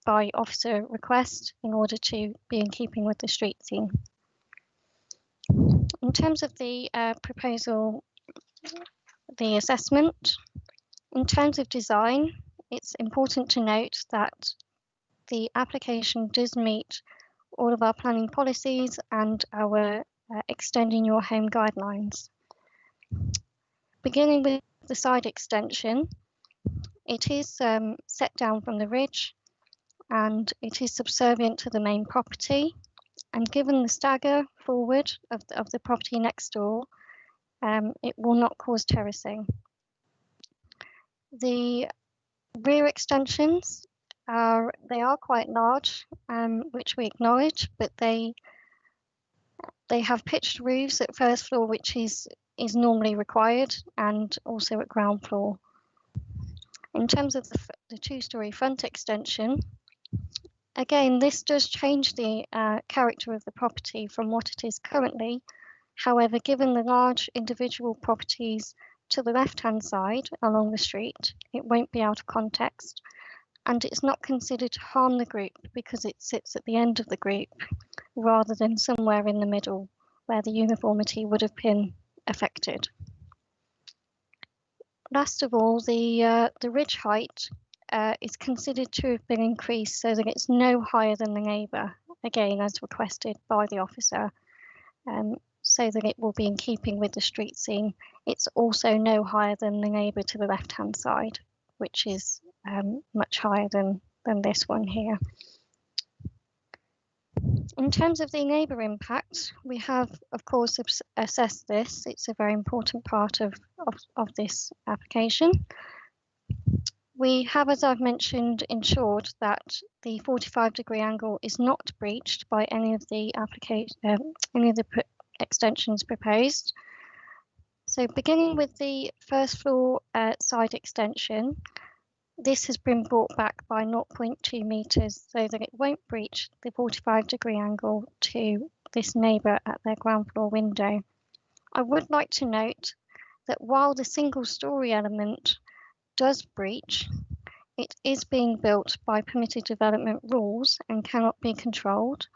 by officer request in order to be in keeping with the street scene. In terms of the proposal, the assessment, in terms of design, it's important to note that the application does meet all of our planning policies and our extending your home guidelines. Beginning with the side extension, it is set down from the ridge and it is subservient to the main property, and given the stagger forward of the property next door, it will not cause terracing. The rear extensions are quite large, which we acknowledge, but they have pitched roofs at first floor, which is normally required, and also at ground floor. In terms of the two-storey front extension, again, this does change the character of the property from what it is currently. However, given the large individual properties to the left-hand side along the street, it won't be out of context, and it's not considered to harm the group because it sits at the end of the group rather than somewhere in the middle where the uniformity would have been affected. Last of all, the ridge height is considered to have been increased so that it's no higher than the neighbour, again as requested by the officer, so that it will be in keeping with the street scene. It's also no higher than the neighbour to the left-hand side, which is much higher than this one here. In terms of the neighbour impact, we have, of course, assessed this. It's a very important part of this application. We have, as I've mentioned, ensured that the 45-degree angle is not breached by any of the extensions proposed. So beginning with the first floor side extension, this has been brought back by 0.2 metres so that it won't breach the 45-degree angle to this neighbour at their ground floor window. I would like to note that while the single-storey element does breach, it is being built by permitted development rules and cannot be controlled.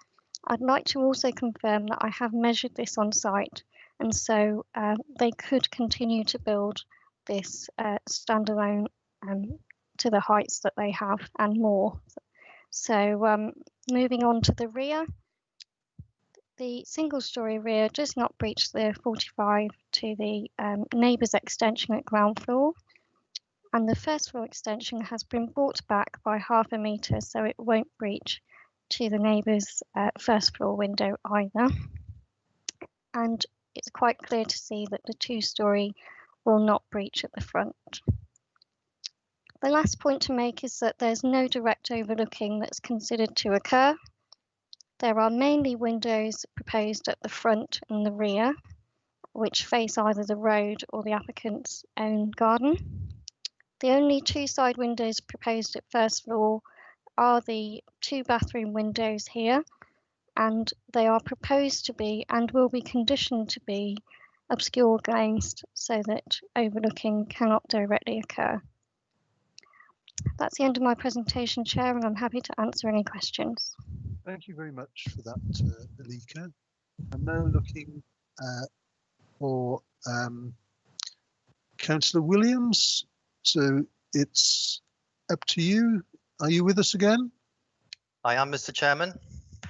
I'd like to also confirm that I have measured this on site, and so they could continue to build this standalone to the heights that they have and more. So moving on to the rear, the single-storey rear does not breach the 45 to the neighbour's extension at ground floor, and the first floor extension has been brought back by ½ metre, so it won't breach to the neighbour's first floor window either. And it's quite clear to see that the two-storey will not breach at the front. The last point to make is that there's no direct overlooking that's considered to occur. There are mainly windows proposed at the front and the rear, which face either the road or the applicant's own garden. The only two side windows proposed at first floor are the two bathroom windows here, and they are proposed to be and will be conditioned to be obscure glazed so that overlooking cannot directly occur. That's the end of my presentation, Chair, and I'm happy to answer any questions. Thank you very much for that, Alika. I'm now looking for Councillor Williams. So it's up to you. Are you with us again? I am, Mr. Chairman.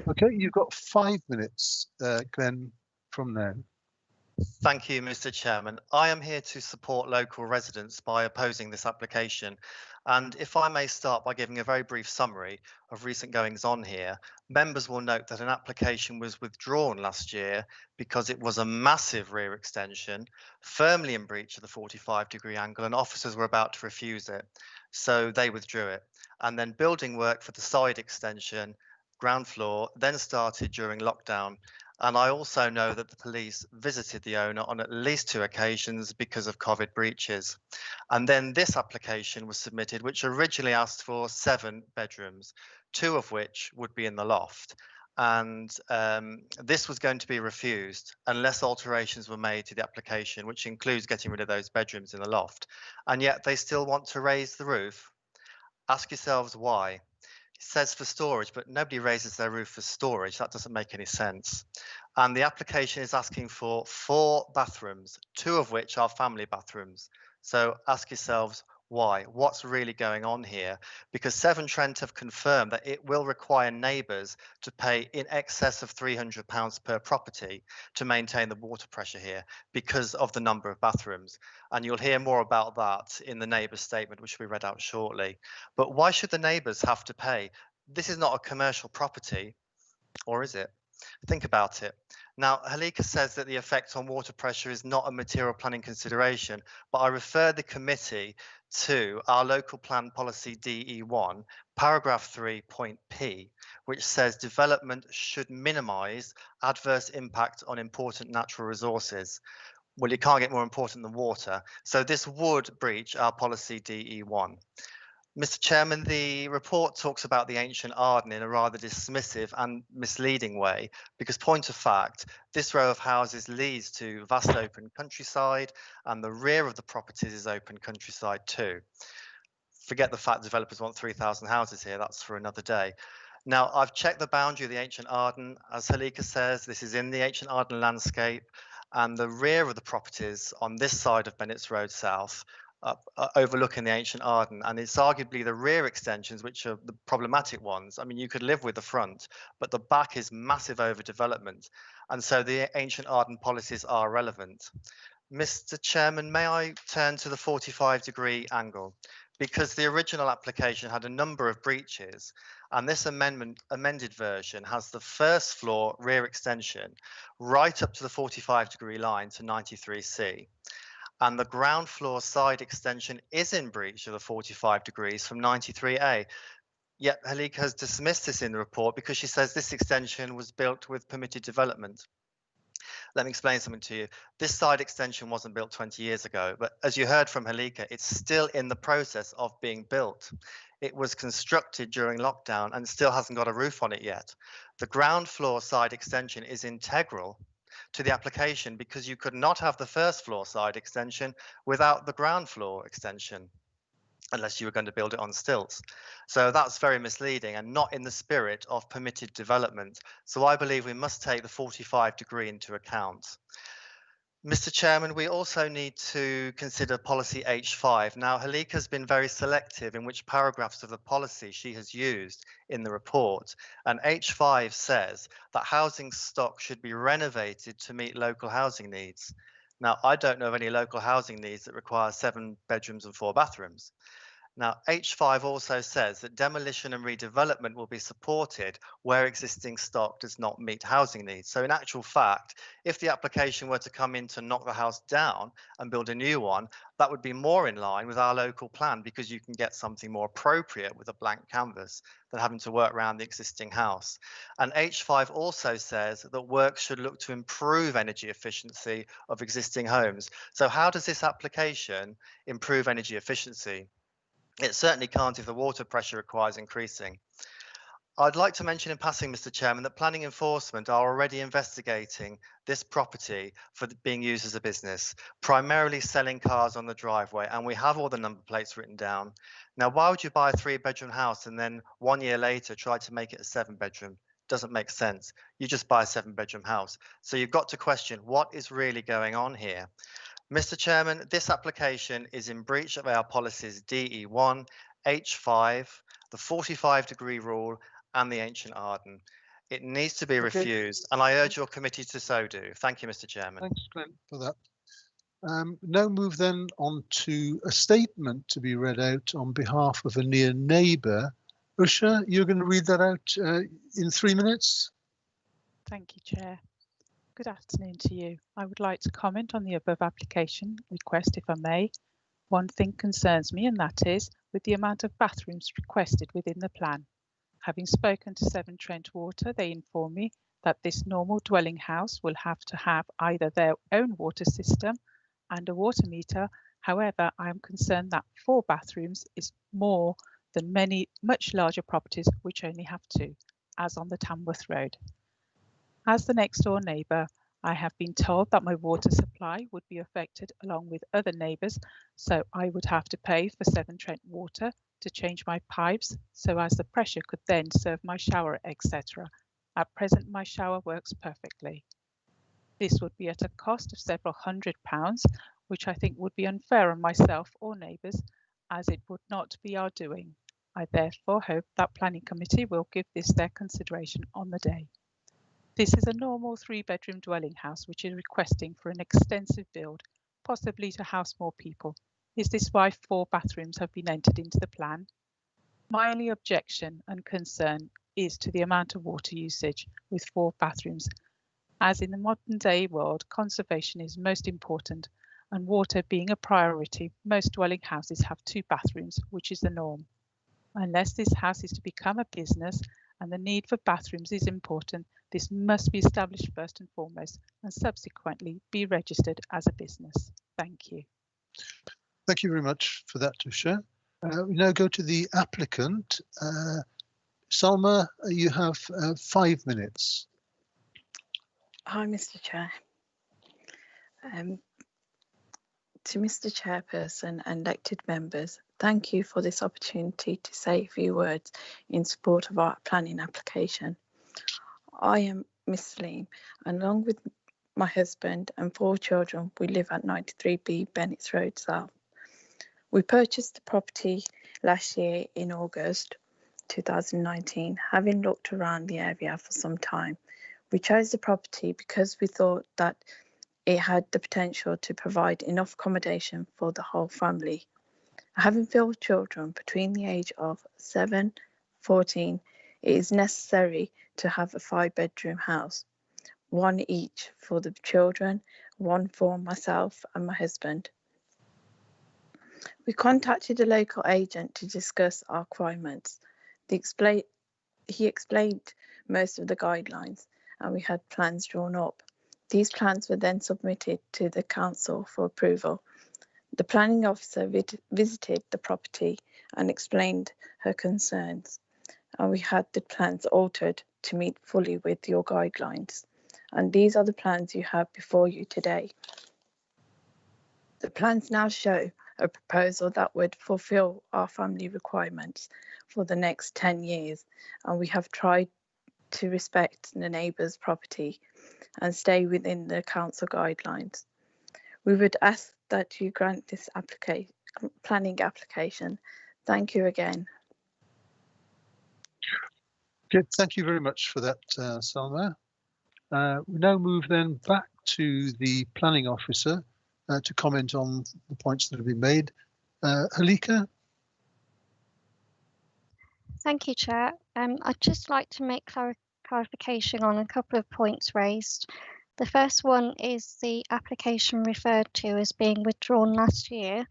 Okay, you've got 5 minutes, Glenn, from now. Thank you, Mr. Chairman. I am here to support local residents by opposing this application. And if I may start by giving a very brief summary of recent goings on here, members will note that an application was withdrawn last year because it was a massive rear extension, firmly in breach of the 45-degree angle, and officers were about to refuse it. So they withdrew it. And then building work for the side extension, ground floor, then started during lockdown. And I also know that the police visited the owner on at least 2 occasions because of COVID breaches. And then this application was submitted, which originally asked for 7 bedrooms, 2 of which would be in the loft. And this was going to be refused unless alterations were made to the application, which includes getting rid of those bedrooms in the loft. And yet they still want to raise the roof. Ask yourselves why. It says for storage, but nobody raises their roof for storage. That doesn't make any sense. And the application is asking for 4 bathrooms, 2 of which are family bathrooms. So ask yourselves why? What's really going on here? Because Severn Trent have confirmed that it will require neighbours to pay in excess of £300 per property to maintain the water pressure here because of the number of bathrooms. And you'll hear more about that in the neighbour statement, which will be read out shortly. But why should the neighbours have to pay? This is not a commercial property, or is it? Think about it. Now, Alika says that the effect on water pressure is not a material planning consideration, but I refer the committee to our local plan policy DE1, paragraph 3, point P, which says development should minimise adverse impact on important natural resources. Well, you can't get more important than water. So this would breach our policy DE1. Mr. Chairman, the report talks about the ancient Arden in a rather dismissive and misleading way, because point of fact, this row of houses leads to vast open countryside, and the rear of the properties is open countryside too. Forget the fact developers want 3,000 houses here, that's for another day. Now, I've checked the boundary of the ancient Arden. As Halika says, this is in the ancient Arden landscape, and the rear of the properties on this side of Bennett's Road South overlooking the ancient Arden, and it's arguably the rear extensions which are the problematic ones. I mean, you could live with the front, but the back is massive overdevelopment, and so the ancient Arden policies are relevant. Mr. Chairman, may I turn to the 45-degree angle? Because the original application had a number of breaches, and this amended version has the first floor rear extension right up to the 45-degree line to 93C. And the ground floor side extension is in breach of the 45 degrees from 93A. Yet Halika has dismissed this in the report because she says this extension was built with permitted development. Let me explain something to you. This side extension wasn't built 20 years ago, but as you heard from Halika, it's still in the process of being built. It was constructed during lockdown and still hasn't got a roof on it yet. The ground floor side extension is integral to the application because you could not have the first floor side extension without the ground floor extension unless you were going to build it on stilts. So that's very misleading and not in the spirit of permitted development. So I believe we must take the 45-degree into account. Mr. Chairman, we also need to consider policy H5. Now, Halika has been very selective in which paragraphs of the policy she has used in the report. And H5 says that housing stock should be renovated to meet local housing needs. Now, I don't know of any local housing needs that require 7 bedrooms and 4 bathrooms. Now, H5 also says that demolition and redevelopment will be supported where existing stock does not meet housing needs. So in actual fact, if the application were to come in to knock the house down and build a new one, that would be more in line with our local plan because you can get something more appropriate with a blank canvas than having to work around the existing house. And H5 also says that work should look to improve energy efficiency of existing homes. So how does this application improve energy efficiency? It certainly can't if the water pressure requires increasing. I'd like to mention in passing, Mr. Chairman, that planning enforcement are already investigating this property for being used as a business, primarily selling cars on the driveway, and we have all the number plates written down. Now, why would you buy a 3-bedroom house and then 1 year later try to make it a 7-bedroom? Doesn't make sense. You just buy a 7-bedroom house. So you've got to question what is really going on here. Mr. Chairman, this application is in breach of our policies DE1, H5, the 45-degree rule, and the ancient Arden. It needs to be refused, and I urge your committee to so do. Thank you, Mr. Chairman. Thanks, Glenn, for that. Now move then on to a statement to be read out on behalf of a near neighbour. Usha, you're going to read that out in 3 minutes? Thank you, Chair. Good afternoon to you. I would like to comment on the above application request, if I may. One thing concerns me, and that is with the amount of bathrooms requested within the plan. Having spoken to Severn Trent Water, they inform me that this normal dwelling house will have to have either their own water system and a water meter. However, I am concerned that 4 bathrooms is more than many much larger properties which only have 2, as on the Tamworth Road. As the next door neighbour, I have been told that my water supply would be affected along with other neighbours, so I would have to pay for Severn Trent Water to change my pipes so as the pressure could then serve my shower, etc. At present, my shower works perfectly. This would be at a cost of several £100s, which I think would be unfair on myself or neighbours, as it would not be our doing. I therefore hope that Planning Committee will give this their consideration on the day. This is a normal 3-bedroom dwelling house which is requesting for an extensive build, possibly to house more people. Is this why 4 bathrooms have been entered into the plan? My only objection and concern is to the amount of water usage with 4 bathrooms. As in the modern day world, conservation is most important, and water being a priority, most dwelling houses have 2 bathrooms, which is the norm. Unless this house is to become a business and the need for bathrooms is important, this must be established first and foremost and subsequently be registered as a business. Thank you. Thank you very much for that, Tusha. We now go to the applicant. Salma, you have 5 minutes. Hi, Mr. Chair. To Mr. Chairperson and elected members, thank you for this opportunity to say a few words in support of our planning application. I am Miss Salim, and along with my husband and 4 children, we live at 93B Bennett's Road South. We purchased the property last year in August 2019, having looked around the area for some time. We chose the property because we thought that it had the potential to provide enough accommodation for the whole family. Having 4 children between the age of 7, 14, it is necessary to have a 5-bedroom house, 1 each for the children, 1 for myself and my husband. We contacted a local agent to discuss our requirements. He explained most of the guidelines and we had plans drawn up. These plans were then submitted to the council for approval. The planning officer visited the property and explained her concerns, and we had the plans altered to meet fully with your guidelines. And these are the plans you have before you today. The plans now show a proposal that would fulfill our family requirements for the next 10 years, and we have tried to respect the neighbour's property and stay within the council guidelines. We would ask that you grant this planning application. Thank you again. Okay, thank you very much for that, Salma. We now move then back to the planning officer to comment on the points that have been made. Halika? Thank you, Chair. I'd just like to make clarification on a couple of points raised. The first one is the application referred to as being withdrawn last year.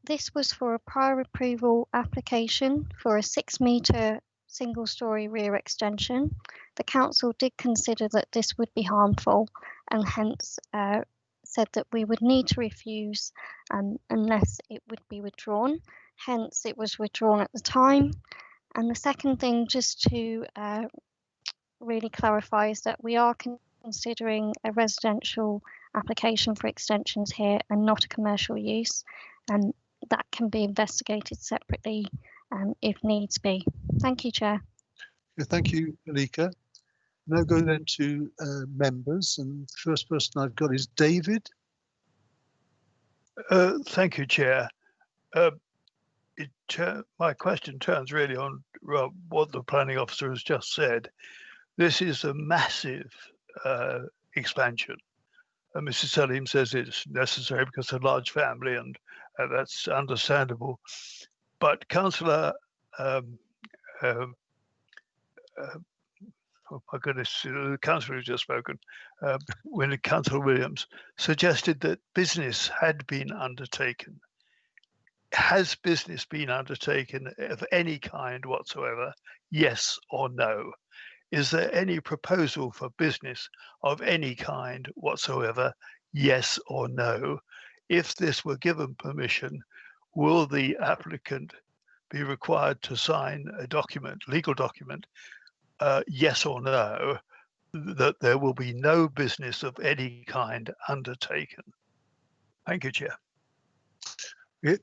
This was for a prior approval application for a 6-metre single-storey rear extension. The council did consider that this would be harmful and hence said that we would need to refuse unless it would be withdrawn. Hence, it was withdrawn at the time. And the second thing, just to really clarify, is that we are considering a residential application for extensions here and not a commercial use, and that can be investigated separately if needs be. Thank you, Chair. Thank you, Halika. Now go then to members, and the first person I've got is David. Thank you, Chair. My question turns really on what the planning officer has just said. This is a massive expansion. Mrs. Salim says it's necessary because it's a large family, and that's understandable. But Councillor, oh my goodness, the councillor who's just spoken, when Councillor Williams suggested that business had been undertaken. Has business been undertaken of any kind whatsoever? Yes or no? Is there any proposal for business of any kind whatsoever? Yes or no? If this were given permission, will the applicant be required to sign a document, legal document, yes or no, that there will be no business of any kind undertaken? Thank you, Chair.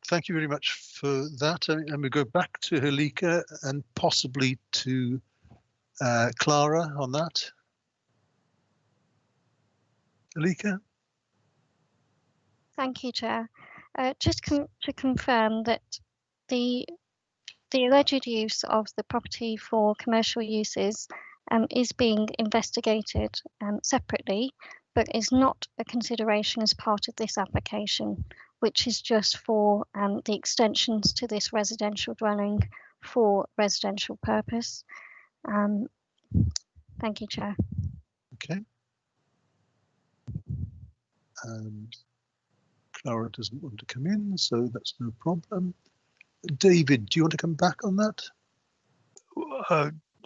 Thank you very much for that. And we go back to Halika and possibly to Clara on that. Halika? Thank you, Chair. Just to confirm that the alleged use of the property for commercial uses is being investigated separately, but is not a consideration as part of this application, which is just for the extensions to this residential dwelling for residential purpose. Thank you, Chair. Okay. And Clara doesn't want to come in, so that's no problem. David, do you want to come back on that?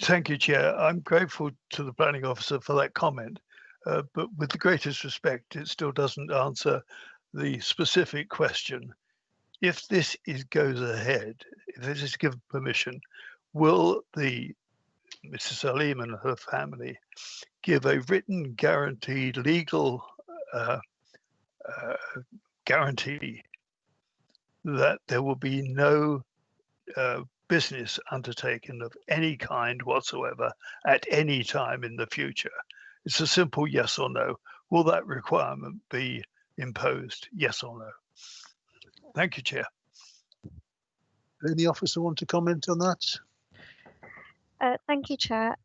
Thank you, Chair. I'm grateful to the planning officer for that comment, but with the greatest respect, it still doesn't answer the specific question. If this goes ahead, if this is given permission, will Mrs. Salim and her family give a written guaranteed legal guarantee that there will be no business undertaken of any kind whatsoever at any time in the future? It's a simple yes or no. Will that requirement be imposed? Yes or no? Thank you, Chair. Any officer want to comment on that? Thank you, Chair.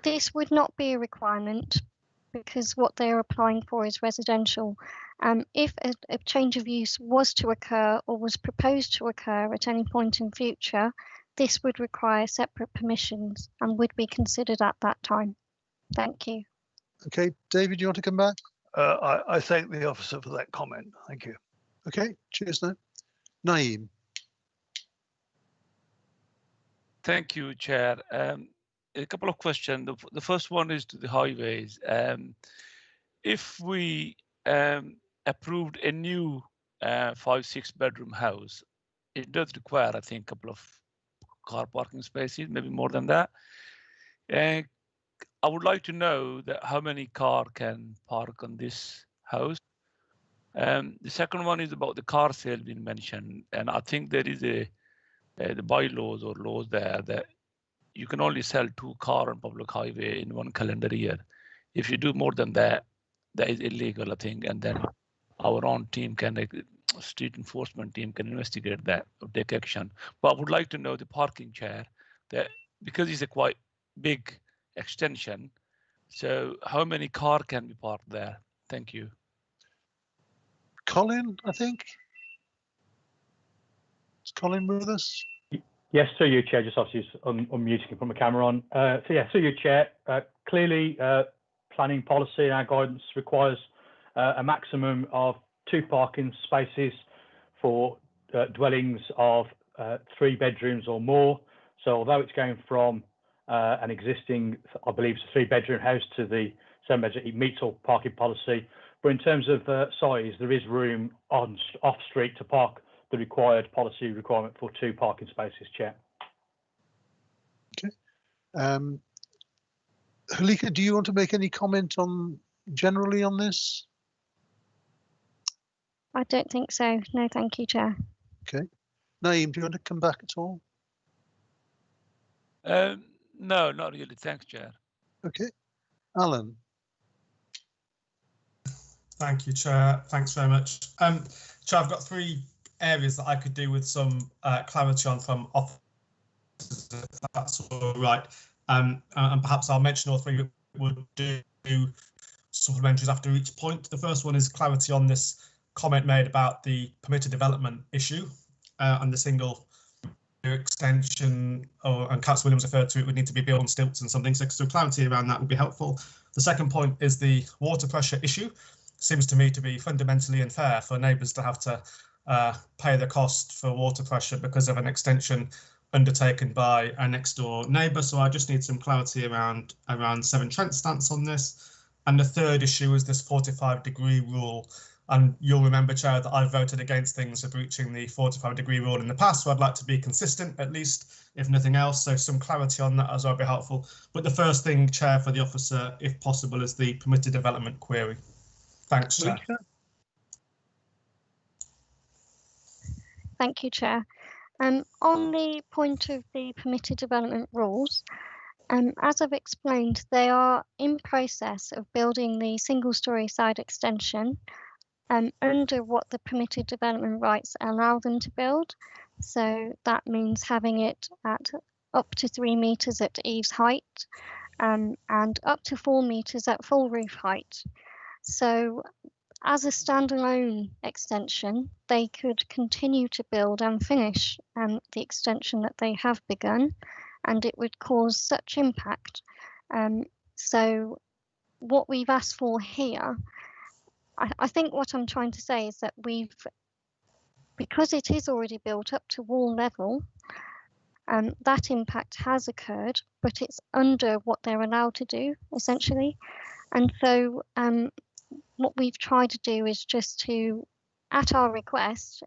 This would not be a requirement because what they are applying for is residential. If a change of use was to occur or was proposed to occur at any point in future, this would require separate permissions and would be considered at that time. Thank you. Okay, David, do you want to come back? I thank the officer for that comment. Thank you. Okay, cheers now. Naeem. Thank you, Chair. A couple of questions. The first one is to the highways. If we approved a new 5-6 bedroom house, it does require, I think, a couple of car parking spaces, maybe more than that. And I would like to know that how many car can park on this house. The second one is about the car sale being mentioned, and I think there is the bylaws or laws there that you can only sell 2 cars on public highway in 1 calendar year. If you do more than that, that is illegal, I think, and then our own team street enforcement team can investigate that or take action. But I would like to know the parking, Chair, that because it's a quite big extension, so how many cars can be parked there? Thank you. Colin, I think. Is Colin with us? Yes, through you, Chair. Just obviously unmuting and put my camera on. So yeah, through you, Chair. Clearly, planning policy and our guidance requires a maximum of 2 parking spaces for dwellings of 3 bedrooms or more. So although it's going from an existing, I believe it's a 3-bedroom house to the 7-bedroom, it meets all parking policy. But in terms of size, there is room off street to park the required policy requirement for 2 parking spaces, Chair. Okay. Halika, do you want to make any comment on generally on this? I don't think so. No, thank you, Chair. Okay. Naeem, do you want to come back at all? No, not really. Thanks, Chair. Okay. Alan. Thank you, Chair. Thanks very much. Chair, I've got 3 areas that I could do with some clarity on from officers, if that's all right. And perhaps I'll mention all 3 would do supplementaries after each point. The first one is clarity on this comment made about the permitted development issue and the single extension, and Councillor Williams referred to it, would need to be built on stilts and something. So clarity around that would be helpful. The second point is the water pressure issue. Seems to me to be fundamentally unfair for neighbours to have to pay the cost for water pressure because of an extension undertaken by a next door neighbour. So I just need some clarity around Severn Trent's stance on this. And the third issue is this 45-degree rule. And you'll remember, Chair, that I've voted against things for breaching the 45-degree rule in the past, so I'd like to be consistent, at least, if nothing else. So some clarity on that as well would be helpful. But the first thing, Chair, for the officer, if possible, is the permitted development query. Thanks, Chair. Thank you, Chair. On the point of the permitted development rules, as I've explained, they are in process of building the single-storey side extension under what the permitted development rights allow them to build. So that means having it at up to 3 metres at eaves height and up to 4 metres at full roof height. So as a standalone extension, they could continue to build and finish the extension that they have begun, and it would cause such impact. So what we've asked for here I think what I'm trying to say is that because it is already built up to wall level, that impact has occurred, but it's under what they're allowed to do, essentially. And so what we've tried to do is just to, at our request,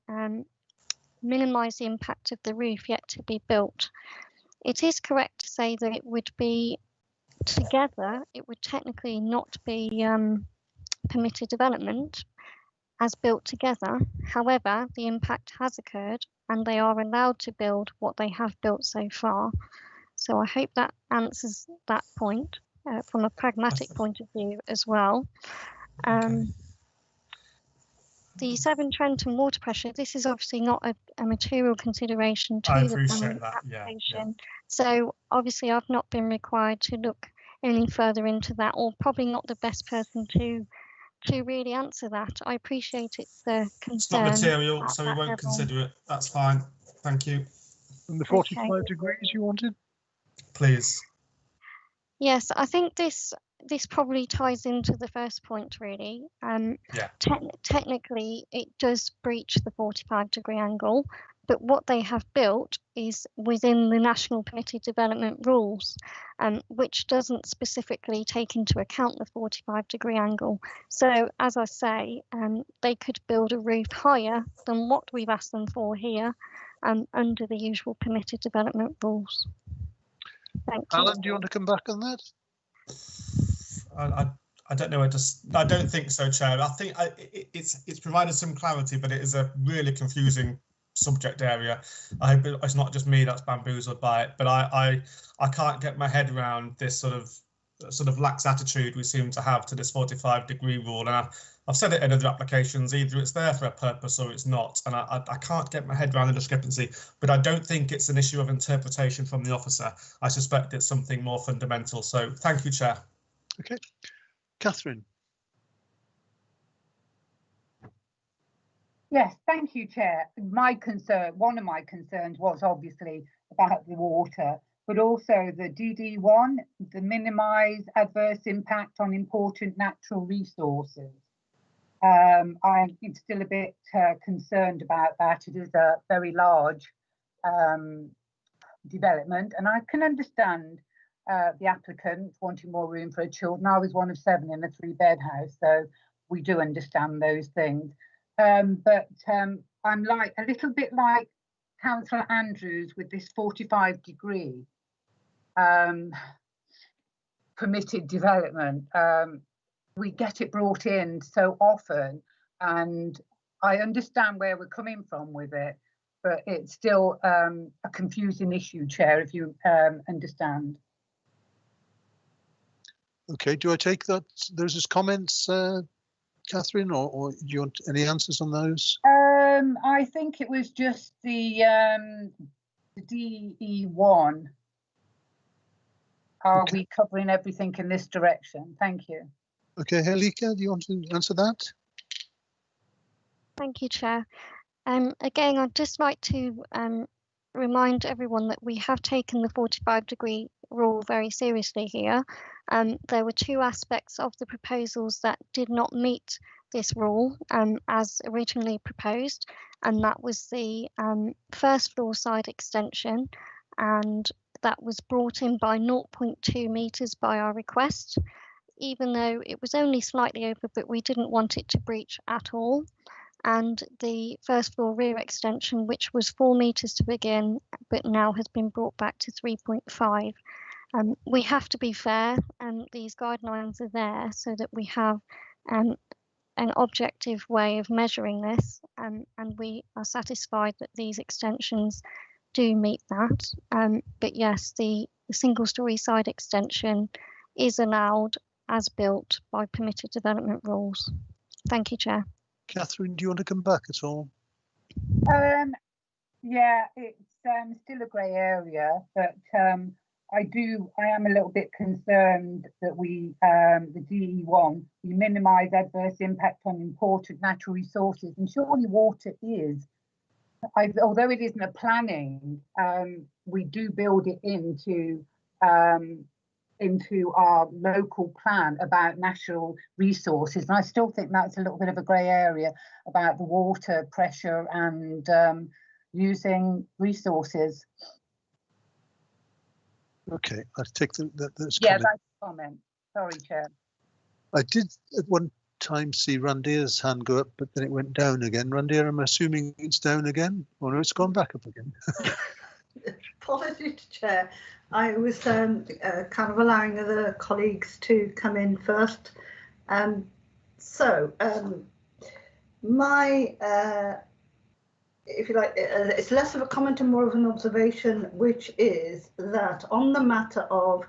minimise the impact of the roof yet to be built. It is correct to say that it would be together, it would technically not be permitted development as built together. However, the impact has occurred and they are allowed to build what they have built so far. So I hope that answers that point from a pragmatic point of view as well. The Severn Trent and water pressure, this is obviously not a material consideration to the planning application. So obviously I've not been required to look any further into that, or probably not the best person to really answer that. I appreciate it's a concern. It's not material, so we won't consider it. That's fine. Thank you. And the 45 degrees you wanted? Please. Yes, I think this probably ties into the first point, really. Technically, it does breach the 45-degree angle, but what they have built is within the National Permitted Development Rules, which doesn't specifically take into account the 45-degree angle. So, as I say, they could build a roof higher than what we've asked them for here, under the usual Permitted Development Rules. Thank you. Alan, do you want to come back on that? I don't know. I don't think so, Chair. I think it's provided some clarity, but it is a really confusing subject area. I hope it's not just me that's bamboozled by it, but I can't get my head around this sort of lax attitude we seem to have to this 45-degree rule. And I've said it in other applications, either it's there for a purpose or it's not. And I can't get my head around the discrepancy, but I don't think it's an issue of interpretation from the officer. I suspect it's something more fundamental. So thank you, Chair. Okay. Catherine. Yes, thank you, Chair. One of my concerns was obviously about the water, but also the DD1, the minimise adverse impact on important natural resources. I'm still a bit concerned about that. It is a very large development, and I can understand the applicant wanting more room for children. I was one of 7 in a 3-bed house, so we do understand those things. But I'm like a little bit like Councillor Andrews with this 45-degree permitted development. We get it brought in so often, and I understand where we're coming from with it, but it's still a confusing issue, Chair, if you understand. Okay, do I take that those as comments, Catherine, or do you want any answers on those? I think it was just the DE1. Are we covering everything in this direction? Thank you. Okay, Helika, do you want to answer that? Thank you, Chair. Again, I'd just like to remind everyone that we have taken the 45-degree rule very seriously here. There were 2 aspects of the proposals that did not meet this rule as originally proposed, and that was the first floor side extension, and that was brought in by 0.2 metres by our request, even though it was only slightly over, but we didn't want it to breach at all. And the first floor rear extension, which was 4 metres to begin, but now has been brought back to 3.5. We have to be fair, and these guidelines are there so that we have an objective way of measuring this, and we are satisfied that these extensions do meet that. But yes, the single-storey side extension is allowed as built by permitted development rules. Thank you, Chair. Catherine, do you want to come back at all? Yeah, it's still a grey area, but I am a little bit concerned that the DE1, we minimise adverse impact on important natural resources, and surely water is. Although it isn't a planning, we do build it into into our local plan about national resources. And I still think that's a little bit of a grey area about the water pressure and using resources. Okay, I take that's yeah, comment. that's a comment. Sorry, Chair. I did at one time see Randir's hand go up, but then it went down again. Randir, I'm assuming it's down again? Or no, it's gone back up again. Apologies, Chair. I was kind of allowing other colleagues to come in first. My, if you like, it's less of a comment and more of an observation, which is that on the matter of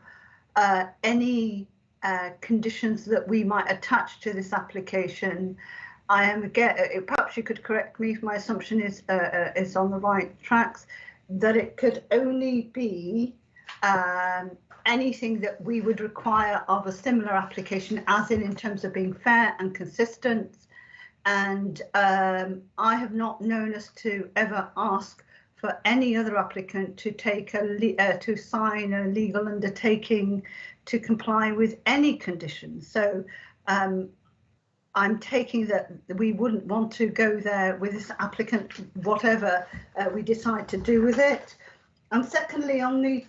any conditions that we might attach to this application, I am again, perhaps you could correct me if my assumption is on the right tracks, that it could only be anything that we would require of a similar application, as in terms of being fair and consistent. And I have not known us to ever ask for any other applicant to take to sign a legal undertaking to comply with any conditions. So I'm taking that we wouldn't want to go there with this applicant, whatever we decide to do with it. And secondly, on the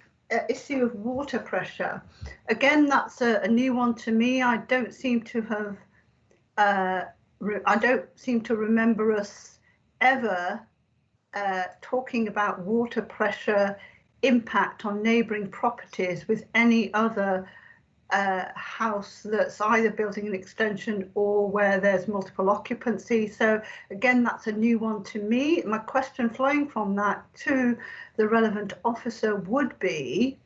issue of water pressure, again, that's a new one to me. I don't seem to have, I don't seem to remember us ever talking about water pressure impact on neighbouring properties with any other house that's either building an extension or where there's multiple occupancy. So again, that's a new one to me. My question flowing from that to the relevant officer would be,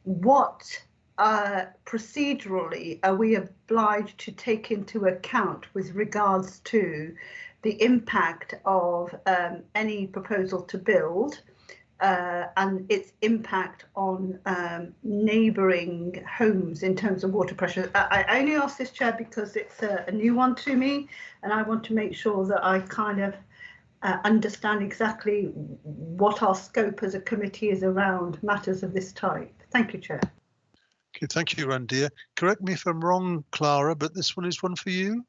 what procedurally are we obliged to take into account with regards to the impact of any proposal to build and its impact on neighbouring homes in terms of water pressure? I only ask this, Chair, because it's a new one to me, and I want to make sure that I kind of understand exactly what our scope as a committee is around matters of this type. Thank you, Chair. Okay, thank you, Randir. Correct me if I'm wrong, Clara, but this one is one for you.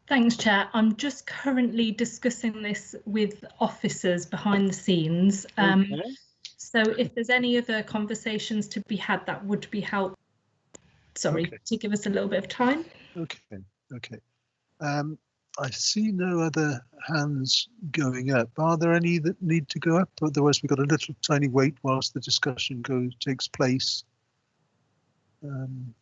Thanks, Chair. I'm just currently discussing this with officers behind the scenes. Okay. So if there's any other conversations to be had, that would be helpful. Sorry, Okay. to give us a little bit of time. Okay, okay. I see no other hands going up. Are there any that need to go up? Otherwise, we've got a little tiny wait whilst the discussion takes place. I'm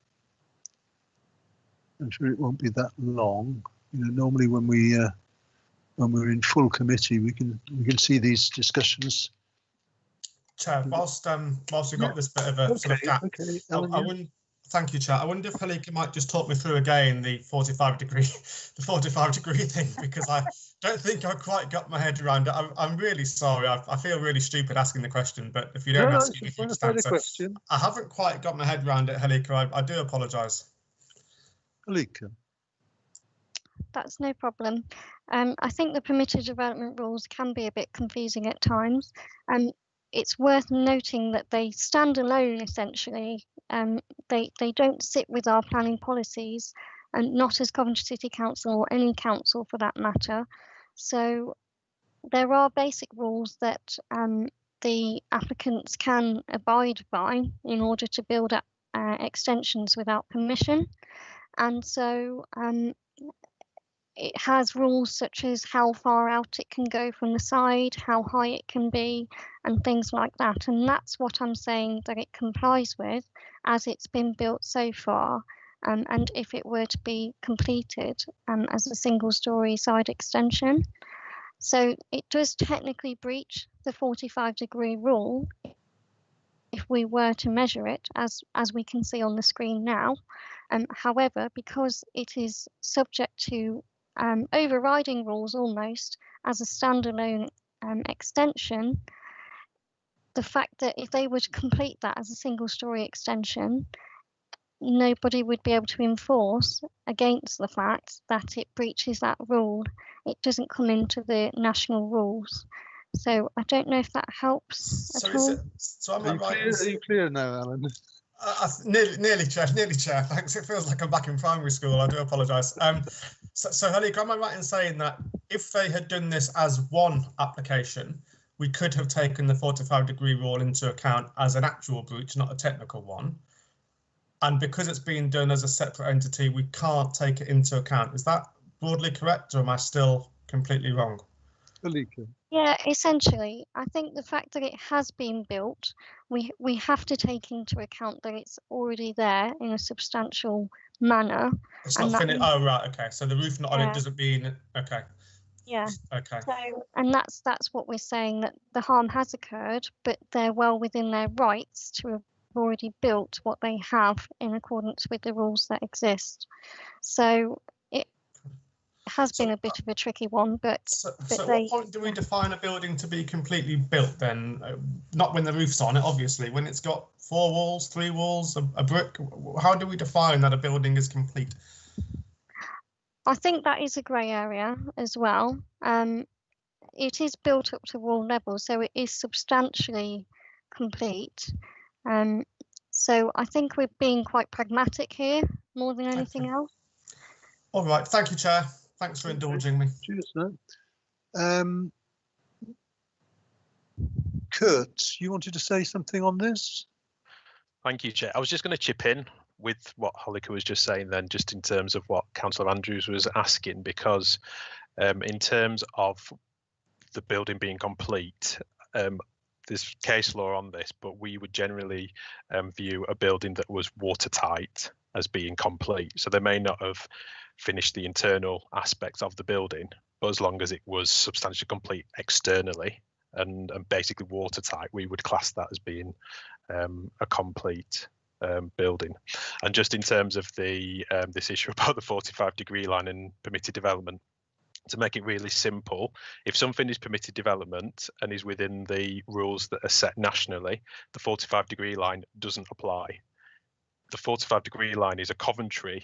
sure it won't be that long. You know, normally when we're in full committee, we can see these discussions. Chair, whilst we've got this bit of a sort of gap, okay, I wouldn't. Thank you, Chair. I wonder if Halika might just talk me through again the 45 degree thing, because I don't think I quite got my head around it. I'm really sorry. I feel really stupid asking the question, but if you don't ask me, you just answer. I haven't quite got my head around it, Halika. I do apologise. Halika. That's no problem. I think the permitted development rules can be a bit confusing at times. It's worth noting that they stand alone essentially. They don't sit with our planning policies, and not as Coventry City Council or any council for that matter. So there are basic rules that the applicants can abide by in order to build up extensions without permission. And so it has rules such as how far out it can go from the side, how high it can be, and things like that. And that's what I'm saying that it complies with as it's been built so far. And if it were to be completed as a single-storey side extension. So it does technically breach the 45-degree rule if we were to measure it, as we can see on the screen now. However, because it is subject to overriding rules almost as a standalone extension, the fact that if they were to complete that as a single-storey extension, nobody would be able to enforce against the fact that it breaches that rule. It doesn't come into the national rules. So I don't know if that helps So at is all. it? So am I Are you right? clear, are you clear now, Alan? Nearly, Chair. Thanks. It feels like I'm back in primary school. I do apologise. So Halika, am I right in saying that if they had done this as one application, we could have taken the 45-degree rule into account as an actual breach, not a technical one? And because it's being done as a separate entity, we can't take it into account. Is that broadly correct, or am I still completely wrong? Halika. Yeah, essentially, I think the fact that it has been built, we have to take into account that it's already there in a substantial manner. It's not finished. Oh, right. OK, so the roof not on it doesn't mean. OK. Yeah. OK. So, and that's what we're saying, that the harm has occurred, but they're well within their rights to have already built what they have in accordance with the rules that exist. So it has been a bit of a tricky one, but So at what point do we define a building to be completely built then? Not when the roof's on it, obviously. When it's got 4 walls, 3 walls, a brick. How do we define that a building is complete? I think that is a grey area as well. It is built up to wall level, so it is substantially complete. So I think we're being quite pragmatic here, more than anything else. All right, thank you, Chair. Thanks for indulging me. Cheers, no. Kurt, you wanted to say something on this? Thank you, Chair. I was just going to chip in with what Halika was just saying then, just in terms of what Councillor Andrews was asking, because in terms of the building being complete, there's case law on this, but we would generally view a building that was watertight as being complete. So they may not have finished the internal aspects of the building, but as long as it was substantially complete externally and basically watertight, we would class that as being a complete building. And just in terms of the this issue about the 45-degree line and permitted development, to make it really simple, if something is permitted development and is within the rules that are set nationally, the 45-degree line doesn't apply. The 45-degree line is a Coventry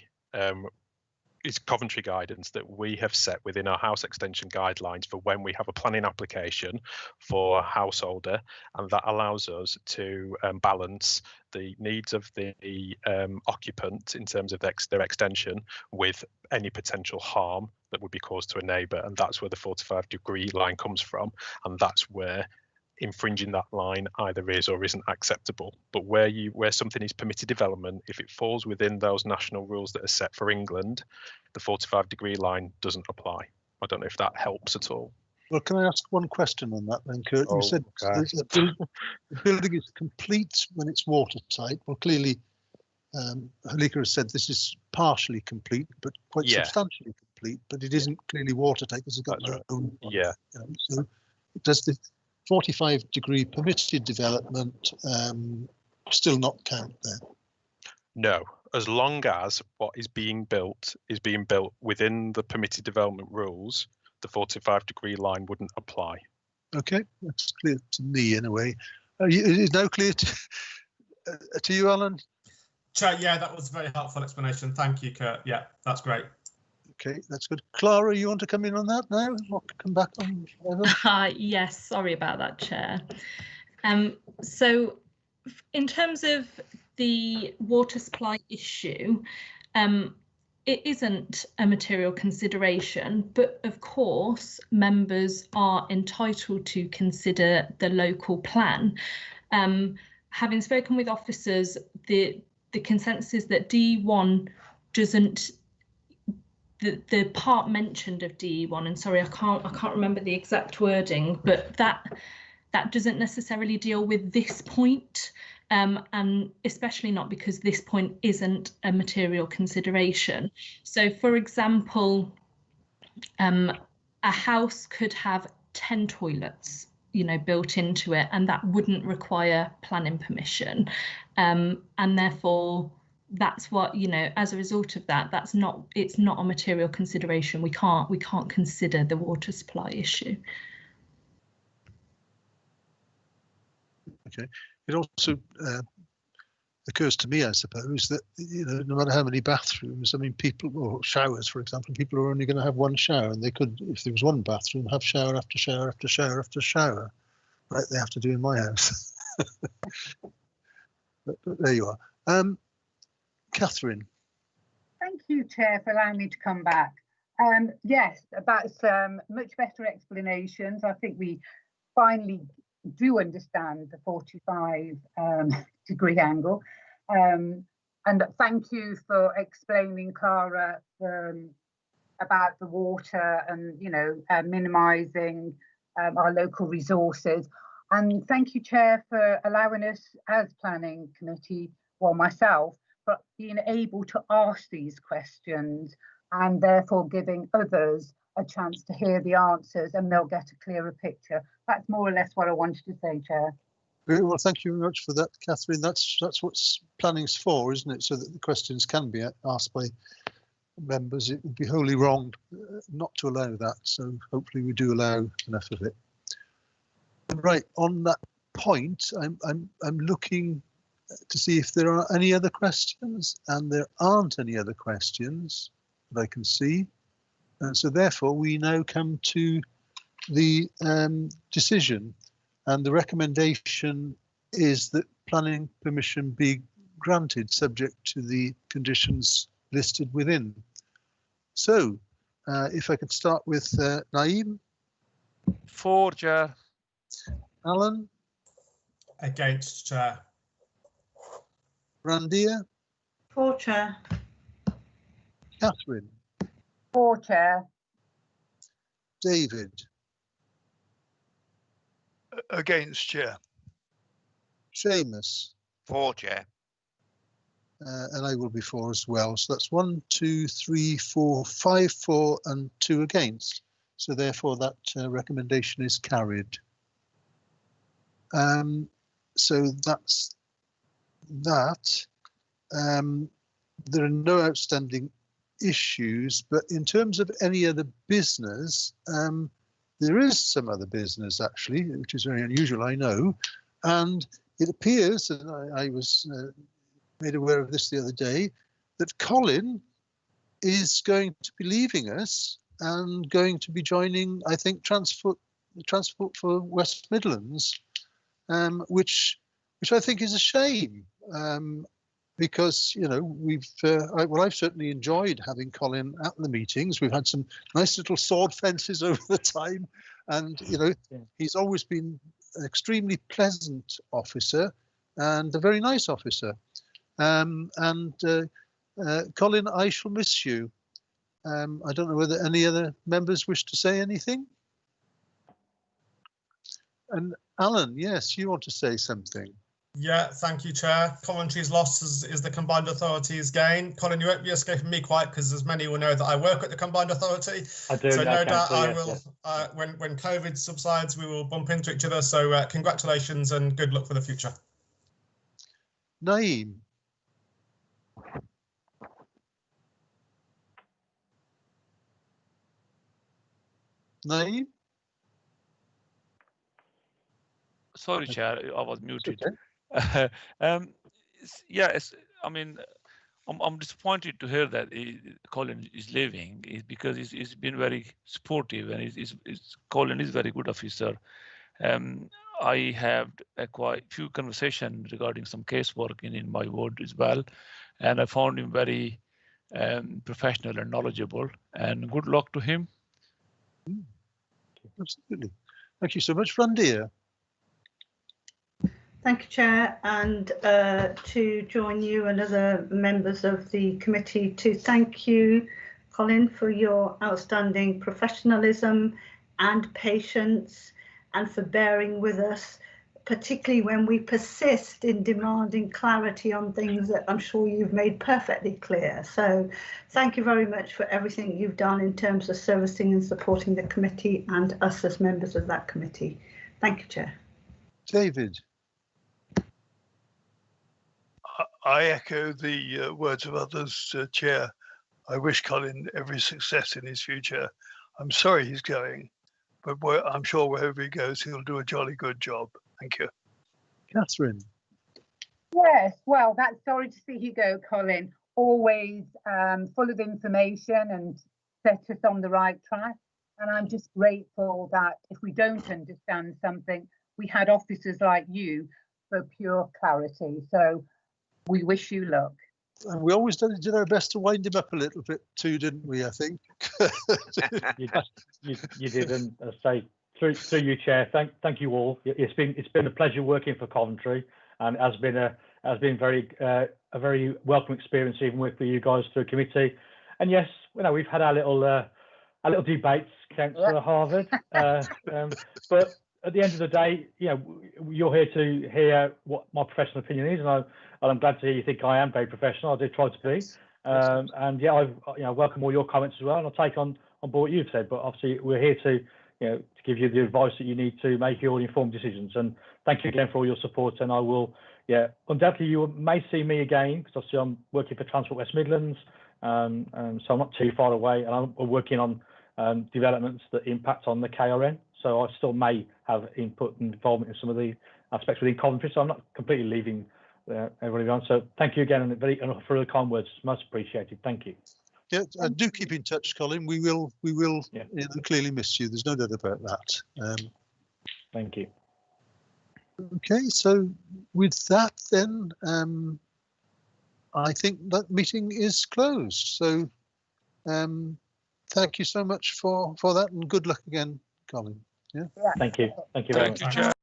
guidance that we have set within our house extension guidelines for when we have a planning application for a householder, and that allows us to balance the needs of the occupant in terms of their extension with any potential harm that would be caused to a neighbour, and that's where the 45-degree line comes from, and that's where infringing that line either is or isn't acceptable. But where something is permitted development, if it falls within those national rules that are set for England, the 45-degree line doesn't apply. I don't know if that helps at all. Well, can I ask one question on that then, Kurt? You said the building is complete when it's watertight. Well, clearly, Halika has said this is partially complete, but quite substantially complete, but it isn't clearly watertight because it's got their own. Yeah. So does the 45-degree permitted development still not count there? No, as long as what is being built within the permitted development rules, the 45-degree line wouldn't apply. Okay, that's clear to me in a way. Is it now clear to you, Alan? Chair, yeah, that was a very helpful explanation. Thank you, Kurt. Yeah, that's great. Okay, that's good. Clara, you want to come in on that now? Or come back on? Yes, sorry about that, Chair. So in terms of the water supply issue, it isn't a material consideration, but of course, members are entitled to consider the local plan. Having spoken with officers, the consensus that DE1 doesn't. The part mentioned of DE1, and sorry, I can't remember the exact wording, but that doesn't necessarily deal with this point, and especially not because this point isn't a material consideration. So, for example, a house could have 10 toilets, built into it, and that wouldn't require planning permission, and therefore. That's what, as a result of that, it's not a material consideration. We can't consider the water supply issue. Okay. It also occurs to me, I suppose, that no matter how many bathrooms, I mean, people, or showers, for example, people are only going to have one shower, and they could, if there was one bathroom, have shower after shower after shower after shower, like they have to do in my house. but there you are. Catherine. Thank you, Chair, for allowing me to come back. Yes, that's much better explanations. I think we finally do understand the 45 degree angle. And thank you for explaining, Clara, about the water and, minimising our local resources. And thank you, Chair, for allowing us as Planning Committee, well, myself, for being able to ask these questions and therefore giving others a chance to hear the answers and they'll get a clearer picture. That's more or less what I wanted to say, Chair. Very well, thank you very much for that, Catherine. That's what planning's for, isn't it? So that the questions can be asked by members. It would be wholly wrong not to allow that. So hopefully we do allow enough of it. Right, on that point, I'm looking to see if there are any other questions, and there aren't any other questions that I can see. And so therefore we now come to the decision, and the recommendation is that planning permission be granted subject to the conditions listed within. So if I could start with Naeem. For, Chair. Alan. Against, Chair. Randia. For, Chair. Catherine. For, Chair. David. Against, Chair. Seamus. For, Chair. And I will be for as well. So that's 1, 2, 3, 4, 5 for and 2 against. So therefore that recommendation is carried. So that's that. There are no outstanding issues, but in terms of any other business, there is some other business actually, which is very unusual, I know, and it appears, and I was made aware of this the other day, that Colin is going to be leaving us and going to be joining, I think, Transport for West Midlands, which I think is a shame. Because I've certainly enjoyed having Colin at the meetings. We've had some nice little sword fences over the time, and he's always been an extremely pleasant officer and a very nice officer. Colin, I shall miss you. I don't know whether any other members wish to say anything. And Alan, yes, you want to say something. Yeah, thank you, Chair. Coventry's loss is the Combined Authority's gain. Colin, you won't be escaping me quite, because as many will know that I work at the Combined Authority. I do. So no doubt I yes, will, yes. When COVID subsides, we will bump into each other. So congratulations and good luck for the future. Naeem. Naeem? Sorry, Chair, I was muted. Okay. Yes, I mean, I'm disappointed to hear that Colin is leaving, because he's been very supportive, and Colin is a very good officer. I have quite few conversations regarding some casework in my ward as well, and I found him very professional and knowledgeable, and good luck to him. Absolutely. Thank you so much, Randia. Thank you, Chair, and to join you and other members of the committee to thank you, Colin, for your outstanding professionalism and patience, and for bearing with us, particularly when we persist in demanding clarity on things that I'm sure you've made perfectly clear. So thank you very much for everything you've done in terms of servicing and supporting the committee and us as members of that committee. Thank you, Chair. David. I echo the words of others, Chair. I wish Colin every success in his future. I'm sorry he's going, but I'm sure wherever he goes, he'll do a jolly good job. Thank you. Catherine. Yes, well, that's sorry to see you go, Colin. Always full of information and set us on the right track. And I'm just grateful that if we don't understand something, we had officers like you for pure clarity. So we wish you luck. And we always did our best to wind him up a little bit too, didn't we? I think. you did, and say through you, Chair. Thank you all. It's been a pleasure working for Coventry, and has been a very welcome experience even working with you guys through committee. And yes, we've had our little debates, Councillor Harvard, but at the end of the day, you're here to hear what my professional opinion is, and I'm glad to hear you think I am very professional. I did try to be, and yeah, I welcome all your comments as well, and I'll take on board what you've said. But obviously, we're here to to give you the advice that you need to make your informed decisions. And thank you again for all your support. And I will, undoubtedly you may see me again, because obviously I'm working for Transport West Midlands, so I'm not too far away, and I'm working on developments that impact on the KRN. So I still may have input and involvement in some of the aspects within Coventry. So I'm not completely leaving everybody on. So thank you again, and for the kind words, most appreciated. Thank you. Yeah, do keep in touch, Colin. We will clearly miss you. There's no doubt about that. Thank you. Okay, so with that then, I think that meeting is closed. So thank you so much for that, and good luck again, Colin. Yeah. Thank you. Thank you very much.